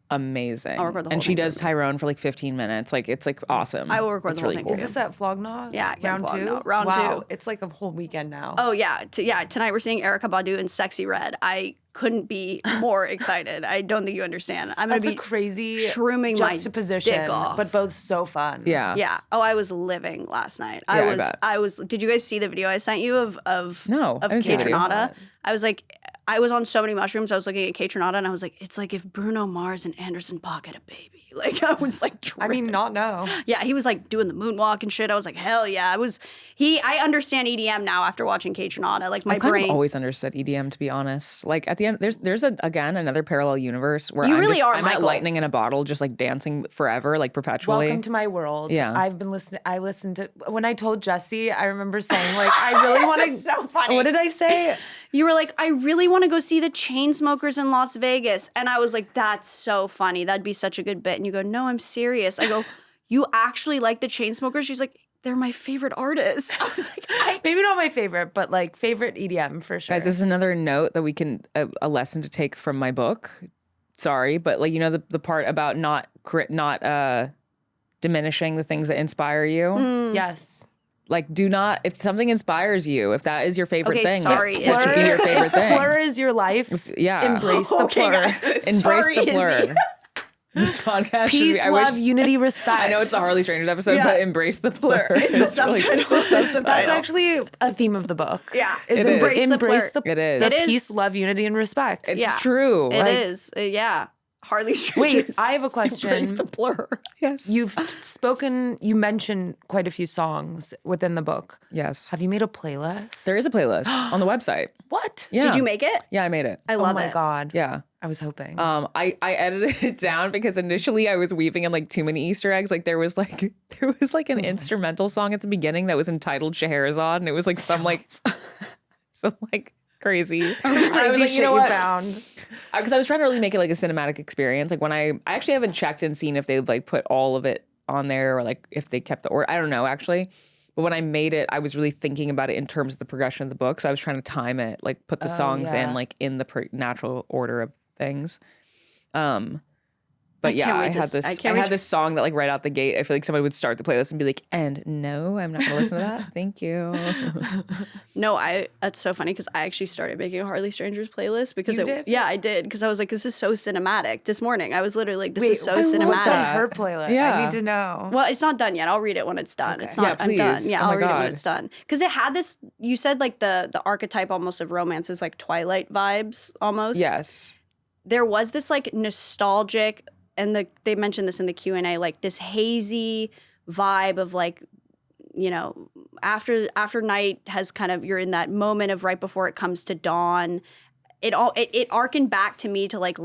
amazing. I'll record the whole and she thing does for you. Tyrone for like 15 minutes. Like it's like awesome. I will record It's the whole really thing cool. for Is this at Flognaw? Yeah, yeah, round Flognaw. two. Round wow. two. It's like a whole weekend now. Oh yeah, tonight we're seeing Erykah Badu in Sexy Red. I couldn't be more excited. I don't think you understand. I'm gonna That's be a crazy shrooming my juxtaposition, dick off. but both so fun. Yeah. Yeah. Oh, I was living last night. Yeah, I bet. I was. Did you guys see the video I sent you of No, I didn't see Kate the video. Tronada? I was like, I was on so many mushrooms. I was looking at Kate Tronada and I was like, it's like if Bruno Mars and Anderson .Paak had a baby. Like I was like, I mean, not no. yeah, he was like doing the moonwalk and shit. I was like, hell yeah. I understand EDM now after watching Kate Tronada. Like my I've kind brain. of always understood EDM, to be honest. Like at the end, there's again another parallel universe where You really are, I'm at Michael. lightning in a bottle, just like dancing forever, like perpetually. Welcome to my world. Yeah. I've been listening. I listened to when I told Jesse. I remember saying like, I really want to. is so funny. What did I say? You were like, I really want to go see the Chainsmokers in Las Vegas. And I was like, that's so funny. That'd be such a good bit. And you go, no, I'm serious. I go, you actually like the Chainsmokers? She's like, they're my favorite artists. I was like, Maybe not my favorite, but like favorite EDM for sure. Guys, this is another note that we can a lesson to take from my book. Sorry, but like you know the part about not diminishing the things that inspire you. Yes. Like, do not, if something inspires you, if that is your favorite Okay, thing, sorry, it has to be your favorite If thing. PLUR is your life. Yeah. Embrace the Okay, PLUR. guys. Embrace Sorry, the Izzy. PLUR. This podcast should Peace, be, I love, wish, unity, respect. I know it's the Harley Strangers episode, Yeah. but embrace the PLUR. It's the It's really subtitle. good. It's the That's subtitle. actually a theme of the book. Yeah. Is It embrace, is. embrace the It is. It is. peace, love, unity, and respect. It's Yeah. true. It Like, is. Yeah. Harley Strangers. Wait, I have a question. Embrace the PLUR. Yes. You mentioned quite a few songs within the book. Yes. Have you made a playlist? There is a playlist on the website. What? Yeah. Did you make it? Yeah, I made it. I Oh love my it. God. Yeah. I was hoping. I edited it down because initially I was weaving in like too many Easter eggs. Like there was like an instrumental song at the beginning that was entitled Scheherazade, and it was like some crazy. I was like, you know what? found. Because I was trying to really make it like a cinematic experience. Like when I actually haven't checked and seen if they've like put all of it on there or like if they kept the order. I don't know actually. But when I made it, I was really thinking about it in terms of the progression of the book. So I was trying to time it, like put the songs in like in the natural order of things. But yeah, I had this song that like right out the gate, I feel like somebody would start the playlist and be like, and no, I'm not going to listen to that. Thank you. No, that's so funny because I actually started making a Hardly Strangers playlist because yeah, I did. Because I was like, this is so cinematic. This morning, I was literally like, this is so cinematic. What's on her playlist? Yeah. I need to know. Well, it's not done yet. I'll read it when it's done. Okay. It's not, please. I'm done. Yeah, I'll read it when God. it's done. Because it had this, you said like the archetype almost of romance is like Twilight vibes almost. Yes. There was this like nostalgic, and they mentioned this in the Q&A, like this hazy vibe of like, you know, after night has kind of, you're in that moment of right before it comes to dawn. It harkened back to me to like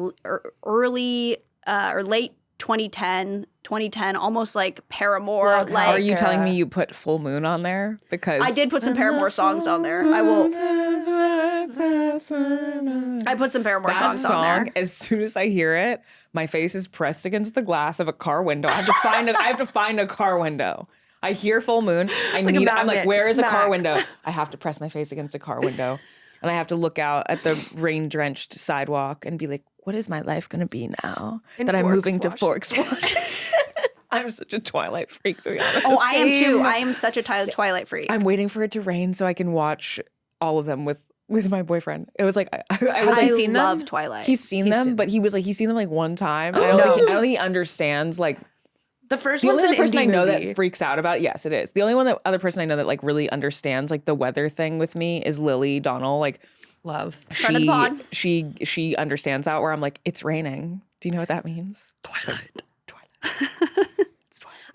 early or late 2010, almost like Paramore. Like, are you telling me you put Full Moon on there? Because I did put some Paramore songs on there. I put some Paramore songs on there. As soon as I hear it, my face is pressed against the glass of a car window. I have to find a car window. I hear Full Moon. I'm like, where is a car window? I have to press my face against a car window. And I have to look out at the rain-drenched sidewalk and be like, what is my life going to be now that I'm moving to Forks, Washington? I'm such a Twilight freak, to be honest. Oh, I am too. I am such a Twilight freak. I'm waiting for it to rain so I can watch all of them with my boyfriend. It was like I love Twilight. He's seen them, but he's seen them like one time. I don't think he understands like the first the one's only an other person indie I know movie. that freaks out about it. Yes, it is. The only other person I know that like really understands like the weather thing with me is Lily Donnell. Like love friend of the pod. She understands that where I'm like, it's raining. Do you know what that means? Twilight.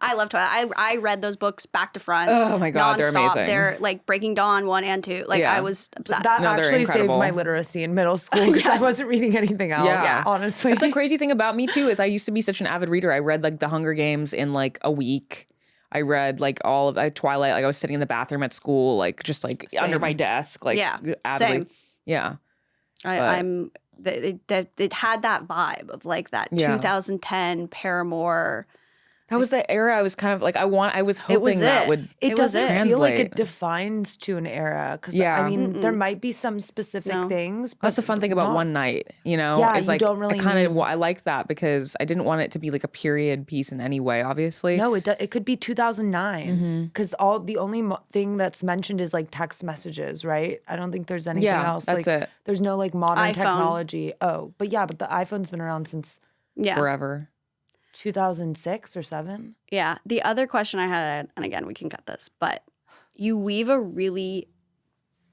I love Twilight. I read those books back to front. Oh my God, they're amazing. They're like Breaking Dawn 1 and 2. Like I was obsessed. That actually saved my literacy in middle school because I wasn't reading anything else. Yeah. Honestly. The crazy thing about me too is I used to be such an avid reader. I read like The Hunger Games in like a week. I read like all of Twilight. Like I was sitting in the bathroom at school, like just like under my desk, like avidly. Same. Yeah. It had that vibe of like that 2010 Paramore. That was the era I was kind of like, I was hoping that would It doesn't translate. feel like it defines to an era. Because, I mean, there might be some specific things. But that's the fun thing about One Night, you know? Yeah, it's you like, don't really I like that because I didn't want it to be like a period piece in any way, obviously. No, it could be 2009. Because the only thing that's mentioned is like text messages, right? I don't think there's anything else. That's like, it. There's no like modern iPhone. technology. Oh, but the iPhone's been around since forever. 2006 or 7. Yeah. The other question I had, and again, we can cut this, but you weave a really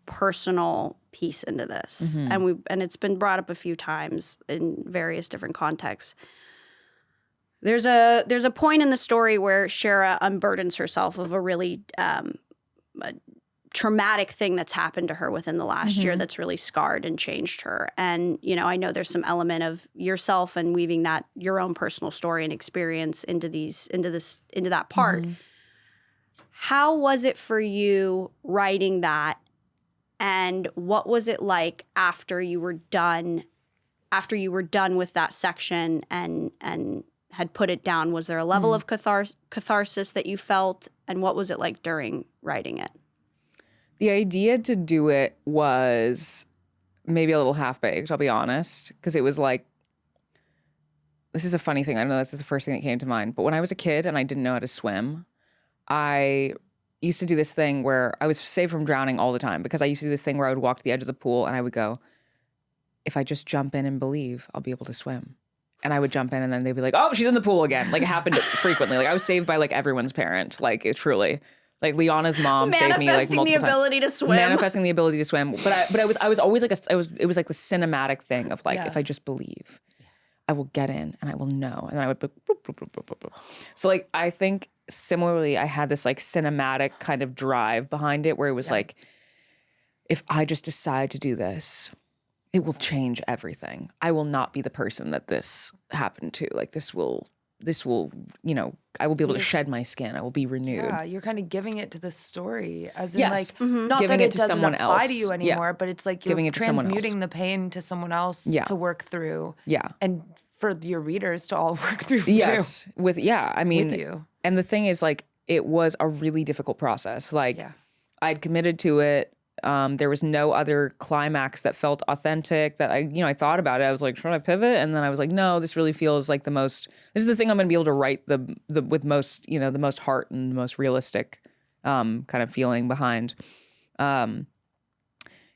personal piece into this, and it's been brought up a few times in various different contexts. There's a point in the story where Shara unburdens herself of a really traumatic thing that's happened to her within the last year that's really scarred and changed her. And, you know, I know there's some element of yourself and weaving that your own personal story and experience into that part. How was it for you writing that? And what was it like after you were done with that section and had put it down? Was there a level of catharsis that you felt? And what was it like during writing it? The idea to do it was maybe a little half-baked, I'll be honest, because it was like, this is a funny thing. I know this is the first thing that came to mind, but when I was a kid and I didn't know how to swim, I used to do this thing where I was saved from drowning all the time because I used to do this thing where I would walk to the edge of the pool and I would go, if I just jump in and believe, I'll be able to swim. And I would jump in and then they'd be like, oh, she's in the pool again. Like it happened frequently. Like I was saved by like everyone's parent, like it truly. Like Liana's mom saved me like multiple times. Manifesting the ability to swim. But I was always like it was like the cinematic thing of like if I just believe, I will get in and I will know. And then I would boop, boop, boop, boop, boop, boop. So like I think similarly I had this like cinematic kind of drive behind it where it was like, if I just decide to do this, it will change everything. I will not be the person that this happened to. Like this will, you know, I will be able to shed my skin. I will be renewed. Yeah, you're kind of giving it to the story, as in yes. like not giving that it to doesn't someone apply else to you anymore, but it's like you're giving it to someone else. transmuting the pain to someone else to work through. Yeah, and for your readers to all work through. Yes, I mean, with you. And the thing is, like, it was a really difficult process. Like I'd committed to it. There was no other climax that felt authentic that I thought about it. I was like, should I pivot? And then I was like, no, this really feels like this is the thing I'm going to be able to write with most, the most heart and the most realistic kind of feeling behind. It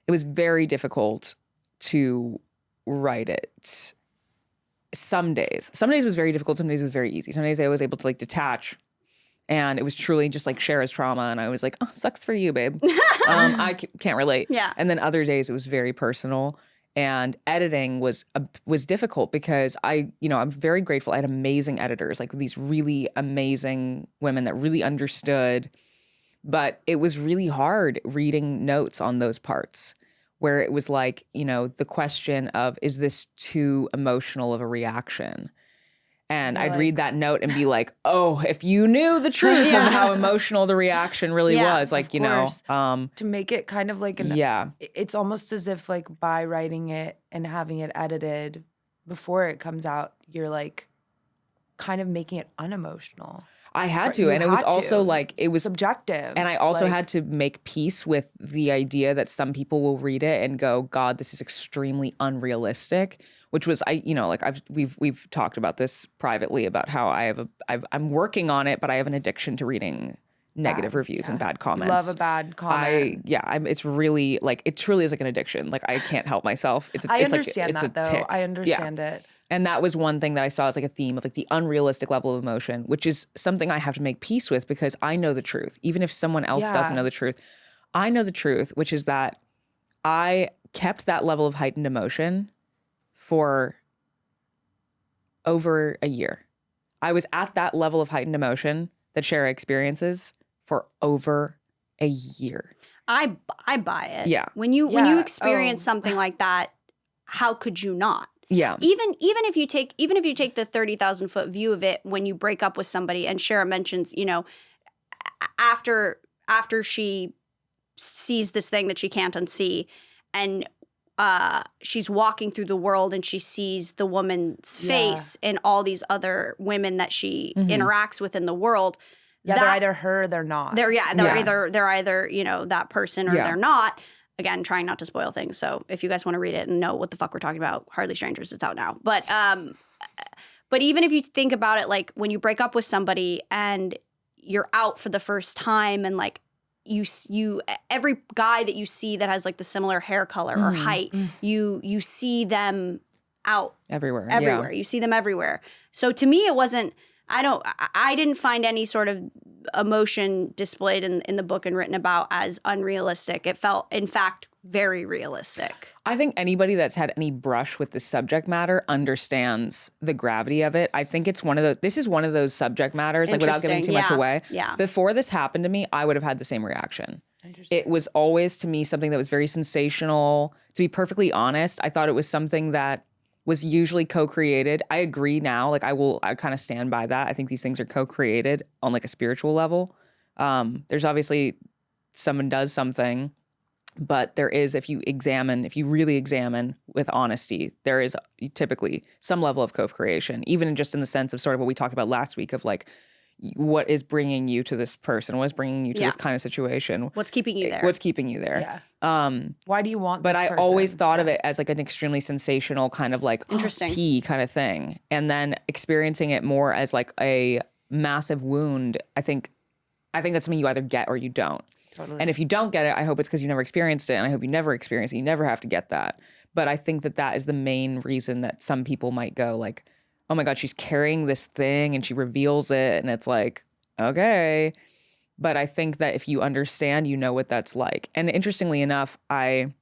was very difficult to write it. Some days was very difficult. Some days it was very easy. Some days I was able to like detach. And it was truly just like Shara's trauma. And I was like, oh, sucks for you, babe. I can't relate. Yeah. And then other days it was very personal. And editing was difficult because I'm very grateful. I had amazing editors, like these really amazing women that really understood. But it was really hard reading notes on those parts where it was like, the question of, is this too emotional of a reaction? And I'd read that note and be like, oh, if you knew the truth of how emotional the reaction really was, like, to make it kind of like it's almost as if like by writing it and having it edited before it comes out, you're like kind of making it unemotional. I had to. And it was also like, it was subjective. And I also had to make peace with the idea that some people will read it and go, God, this is extremely unrealistic. Which was, we've talked about this privately about how I'm working on it, but I have an addiction to reading negative reviews and bad comments. Love a bad comment. It's really like, it truly is like an addiction. Like I can't help myself. I understand it's a though. tick. I understand it. And that was one thing that I saw as like a theme of like the unrealistic level of emotion, which is something I have to make peace with because I know the truth. Even if someone else doesn't know the truth, I know the truth, which is that I kept that level of heightened emotion for over a year. I was at that level of heightened emotion that Shara experiences for over a year. I buy it. Yeah. When you experience something like that, how could you not? Yeah. Even if you take the 30,000 foot view of it when you break up with somebody, and Shara mentions, after she sees this thing that she can't unsee, and she's walking through the world and she sees the woman's face and all these other women that she interacts with in the world. Yeah, they're either her or they're not. They're either that person or they're not. Again, trying not to spoil things. So if you guys want to read it and know what the fuck we're talking about, Hardly Strangers, it's out now. But even if you think about it, like when you break up with somebody and you're out for the first time and like you every guy that you see that has like the similar hair color or height, you see them out everywhere. You see them everywhere. So to me, it wasn't. I didn't find any sort of emotion displayed in the book and written about as unrealistic. It felt, in fact, very realistic. I think anybody that's had any brush with the subject matter understands the gravity of it. I think it's this is one of those subject matters, like without giving too much away. Yeah. Before this happened to me, I would have had the same reaction. It was always, to me, something that was very sensational. To be perfectly honest, I thought it was something that was usually co-created. I agree now. Like I kind of stand by that. I think these things are co-created on like a spiritual level. There's obviously someone does something, but there is, if you really examine with honesty, there is typically some level of co-creation, even just in the sense of sort of what we talked about last week of like, what is bringing you to this person? What is bringing you to this kind of situation? What's keeping you there? What's keeping you there? Yeah. Why do you want this But I person? always thought of it as like an extremely sensational kind of like tea kind of thing. And then experiencing it more as like a massive wound, I think that's something you either get or you don't. Totally. And if you don't get it, I hope it's because you never experienced it. And I hope you never experience it. You never have to get that. But I think that is the main reason that some people might go like, oh my God, she's carrying this thing and she reveals it. And it's like, okay. But I think that if you understand, you know what that's like. And interestingly enough, like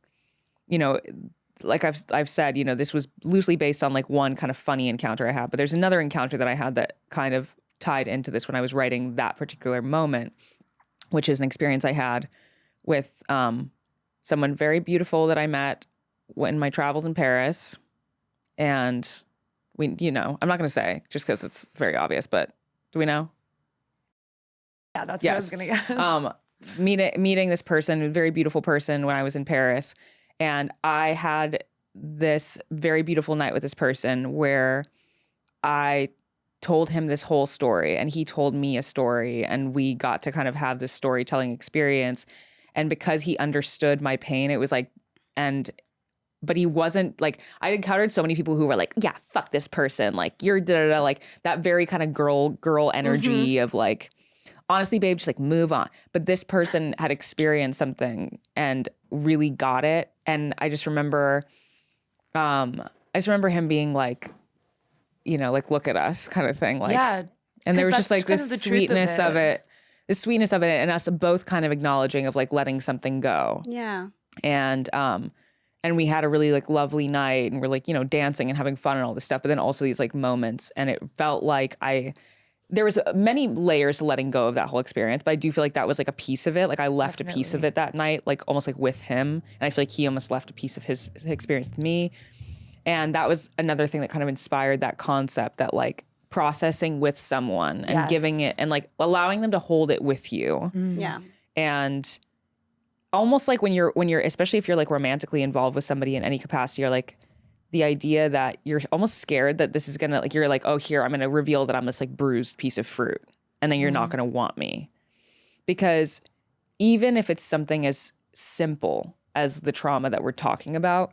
I've said, this was loosely based on like one kind of funny encounter I had. But there's another encounter that I had that kind of tied into this when I was writing that particular moment, which is an experience I had with someone very beautiful that I met in my travels in Paris. And I'm not going to say just because it's very obvious, but do we know? Yeah, that's what I was going to guess. Meeting this person, a very beautiful person when I was in Paris. And I had this very beautiful night with this person where I told him this whole story and he told me a story and we got to kind of have this storytelling experience. And because he understood my pain, it was like, but he wasn't like, I encountered so many people who were like, yeah, fuck this person. Like you're da-da-da, like that very kind of girl energy of like, honestly, babe, just like move on. But this person had experienced something and really got it. And I just remember, him being like, you know, like, look at us kind of thing. Like, Yeah. and there was just like kind of this the truth sweetness of it, and us both kind of acknowledging of like letting something go. Yeah. And we had a really like lovely night and we're like, you know, dancing and having fun and all this stuff. But then also these like moments, and it felt like there was many layers to letting go of that whole experience, but I do feel like that was like a piece of it. Like I left a piece of it that night, like almost like with him. And I feel like he almost left a piece of his experience with me. And that was another thing that kind of inspired that concept, that like processing with someone and giving it and like allowing them to hold it with you. Yeah. And almost like when you're, especially if you're like romantically involved with somebody in any capacity, or like the idea that you're almost scared that this is gonna, like, you're like, oh, here, I'm gonna reveal that I'm this like bruised piece of fruit. And then you're not gonna want me. Because even if it's something as simple as the trauma that we're talking about,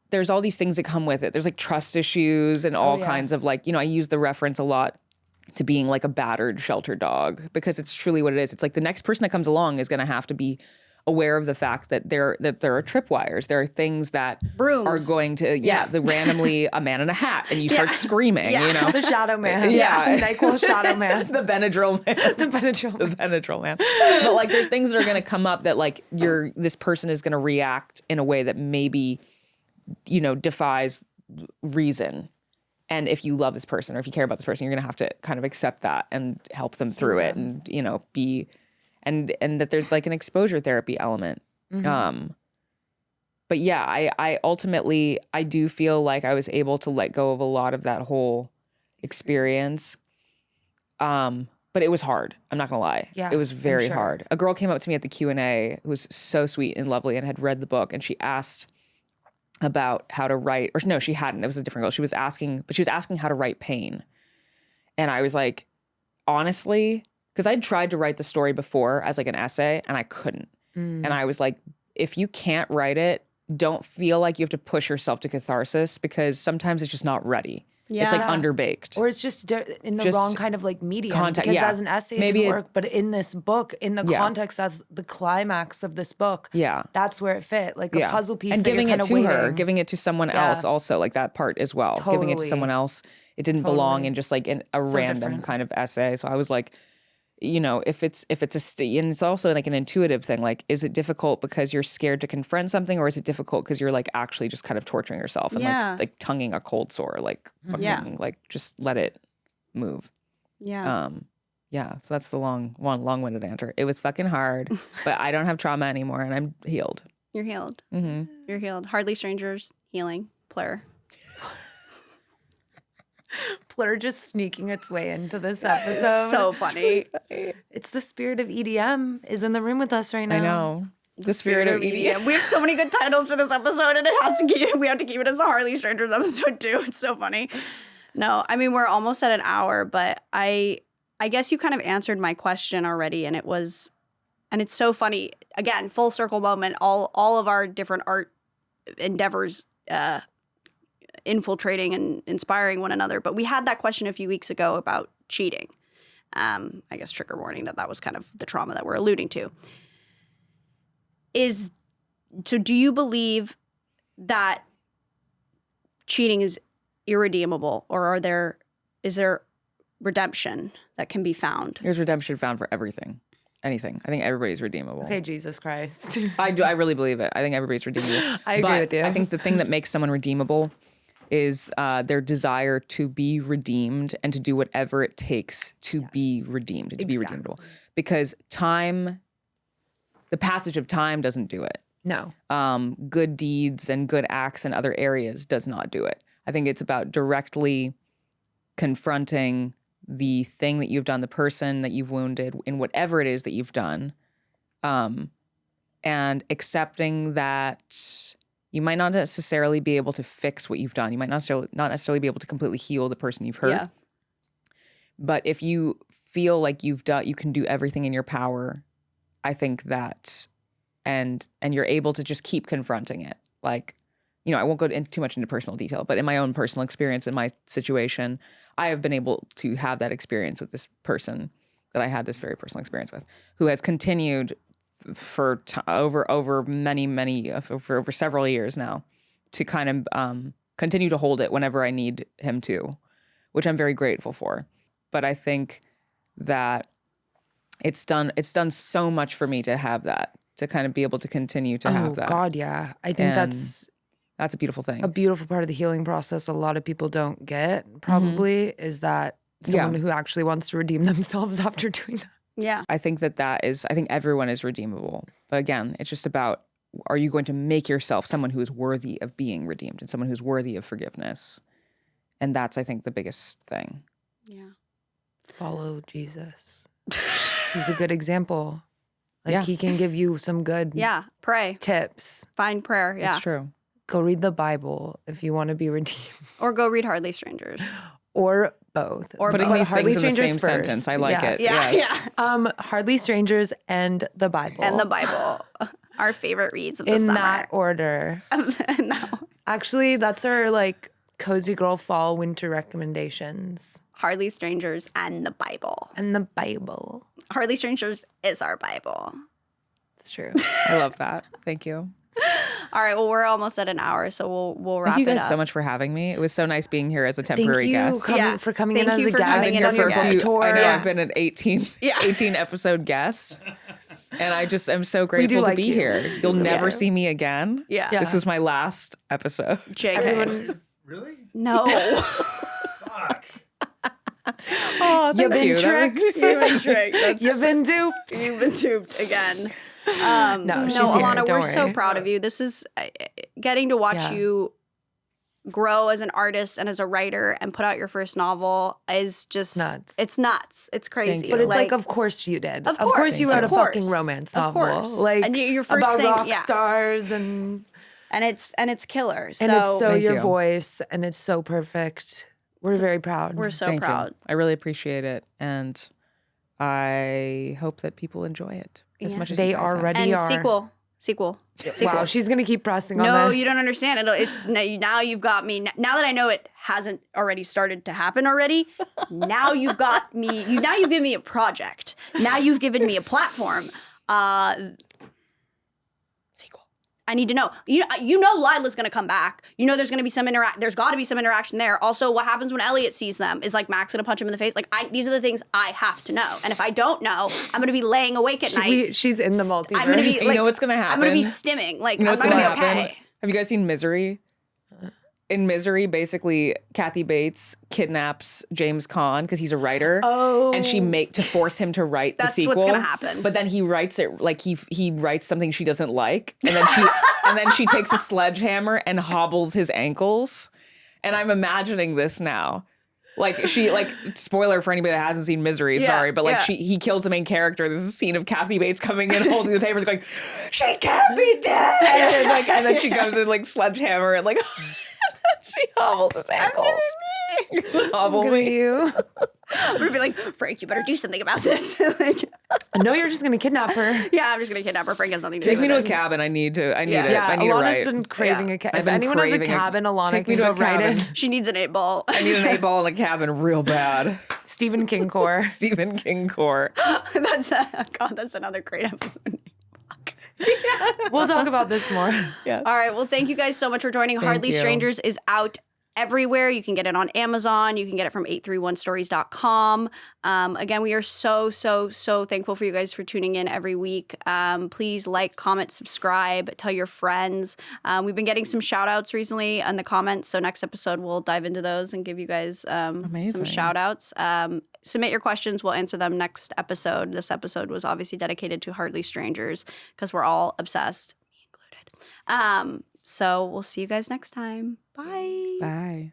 there's all these things that come with it. There's like trust issues and all kinds of like, you know, I use the reference a lot to being like a battered shelter dog, because it's truly what it is. It's like the next person that comes along is going to have to be aware of the fact that there are tripwires. There are things that Brooms. are going to, the randomly a man in a hat and you start screaming, you know? The shadow man. The NyQuil shadow man. The Benadryl man. The Benadryl man. But like there's things that are going to come up that like this person is going to react in a way that maybe, you know, defies reason. And if you love this person or if you care about this person, you're going to have to kind of accept that and help them through it and, you know, and that there's like an exposure therapy element. But yeah, I ultimately, I do feel like I was able to let go of a lot of that whole experience. But it was hard. I'm not gonna lie. Yeah, it was very sure. hard. A girl came up to me at the Q&A who was so sweet and lovely and had read the book, and she asked about how to write, or no, she hadn't. It was a different girl. She was asking how to write pain. And I was like, honestly, because I'd tried to write the story before as like an essay and I couldn't. And I was like, if you can't write it, don't feel like you have to push yourself to catharsis, because sometimes it's just not ready. Yeah. It's like underbaked. Or it's just in the wrong kind of like medium. Context, because as an essay, it didn't work. But in this book, in the Yeah. context as the climax of this book, Yeah. that's where it fit. Like a puzzle piece. And that giving you're it kinda to her, waiting. giving it to someone else also, like that part as well. Giving it to Totally. someone else. It didn't belong Totally. in just like in a So random different. kind of essay. So I was like, you know, if it's and it's also like an intuitive thing. Like, is it difficult because you're scared to confront something, or is it difficult because you're like actually just kind of torturing yourself and like tonguing a cold sore, like fucking like just let it move. Yeah. So that's the long-winded answer. It was fucking hard, but I don't have trauma anymore and I'm healed. You're healed. Mm-hmm. You're healed. Hardly Strangers, healing, PLUR. PLUR just sneaking its way into this episode. So funny. It's the spirit of EDM is in the room with us right now. I know. The spirit of EDM. We have so many good titles for this episode, and we have to keep it as the Hardly Strangers episode too. It's so funny. No, I mean, we're almost at an hour, but I guess you kind of answered my question already, and it's so funny. Again, full circle moment. All of our different art endeavors infiltrating and inspiring one another. But we had that question a few weeks ago about cheating. I guess trigger warning that was kind of the trauma that we're alluding to. So do you believe that cheating is irredeemable, or is there redemption that can be found? There's redemption found for everything. Anything. I think everybody's redeemable. Okay, Jesus Christ. I really believe it. I think everybody's redeemable. I agree with you. I think the thing that makes someone redeemable is their desire to be redeemed and to do whatever it takes to be redeemed and to be redeemable. Because the passage of time doesn't do it. No. Good deeds and good acts in other areas does not do it. I think it's about directly confronting the thing that you've done, the person that you've wounded, in whatever it is that you've done, and accepting that You might not necessarily be able to fix what you've done. You might not necessarily be able to completely heal the person you've hurt. Yeah. But if you feel like you can do everything in your power, I think that, and you're able to just keep confronting it. Like, you know, I won't go too much into personal detail, but in my own personal experience, in my situation, I have been able to have that experience with this person that I had this very personal experience with, who has continued for over several years now to kind of continue to hold it whenever I need him to, which I'm very grateful for. But I think that it's done so much for me to have that, to kind of be able to continue to have that. Oh God, yeah. I think that's a beautiful thing. A beautiful part of the healing process a lot of people don't get probably is that someone who actually wants to redeem themselves after doing that. Yeah. I think I think everyone is redeemable. But again, it's just about, are you going to make yourself someone who is worthy of being redeemed and someone who's worthy of forgiveness? And that's, I think, the biggest thing. Yeah. Follow Jesus. He's a good example. Like he can give you some good pray. Tips. Find prayer. Yeah. It's true. Go read the Bible if you want to be redeemed. Or go read Hardly Strangers. Or both. Or putting these things in the same sentence. I like it. Yeah. Yes. Yeah. Hardly Strangers and the Bible. And the Bible. Our favorite reads of the in summer. that order. No. Actually, that's our like cozy girl fall winter recommendations. Hardly Strangers and the Bible. And the Bible. Hardly Strangers is our Bible. It's true. I love that. Thank you. All right. Well, we're almost at an hour, so we'll wrap it up. Thank you guys so much for having me. It was so nice being here as a temporary guest. Thank you for coming in as a guest. I've been here for a few. tour. I know I've been an 18 episode guest. And I just am so grateful to be here. You'll never see me again. Yeah. This was my last episode. JK. Really? No. Fuck. Oh, You've been you. tricked. You've been tricked. You've been duped. You've been duped again. No, she's Alana, here. we're Don't so worry. proud of you. This is getting to watch you grow as an artist and as a writer and put out your first novel is just nuts. It's nuts. It's crazy. But it's like, of course you did. Of course you wrote of a course. fucking romance Of novel. course. Like And your first about thing, rock stars and it's killer. So and it's so Thank your you. voice and it's so perfect. We're very proud. we're so Thank proud. you. I really appreciate it. And I hope that people enjoy it as much as They you guys have. already And are. sequel. Wow, she's gonna keep pressing on No, this. you don't understand. It's now you've got me. Now that I know it hasn't already started to happen already, now you've got me. Now you've given me a project. Now you've given me a platform. Sequel. I need to know. You know Lila's gonna come back. You know there's gonna be some There's got to be some interaction there. Also, what happens when Elliot sees them? Is like Max gonna punch him in the face? Like these are the things I have to know. And if I don't know, I'm gonna be laying awake at night. She's in the multiverse. I'm gonna be. You know what's gonna happen? I'm gonna be stimming. Like You know I'm what's gonna gonna be happen? okay. Have you guys seen Misery? In Misery, basically, Kathy Bates kidnaps James Caan because he's a writer. Oh. And to force him to write That's the sequel. what's gonna happen. But then he writes it like he writes something she doesn't like. And then she takes a sledgehammer and hobbles his ankles. And I'm imagining this now. Like spoiler for anybody that hasn't seen Misery, sorry, but he kills the main character. There's a scene of Kathy Bates coming in holding the papers going, she can't be dead. And then she comes in like sledgehammer and like she hobbles his ankles. Hobble Gonna be me. you. I'm gonna be like, Frank, you better do something about this. Like, No, you're just gonna kidnap her. yeah, I'm just gonna kidnap her. Frank has nothing to do Take me with to a this. cabin. I need it. Yeah, I need to Alana's write. been craving a cabin. I've If been anyone has a craving cabin, Alana Take can me to go a write cabin. it. She needs an 8-ball. I need an 8-ball in a cabin real bad. Stephen King core. Stephen King core. That's another great episode. We'll talk about this more. Yes. All right. Well, thank you guys so much for joining. Hardly you. Strangers is out everywhere. You can get it on Amazon. You can get it from 831stories.com. Again, we are so thankful for you guys for tuning in every week. Please like, comment, subscribe, tell your friends. We've been getting some shout outs recently in the comments. So next episode, we'll dive into those and give you guys some Amazing. shout outs. Submit your questions. We'll answer them next episode. This episode was obviously dedicated to Hardly Strangers because we're all obsessed, me included. So we'll see you guys next time. Bye. Bye.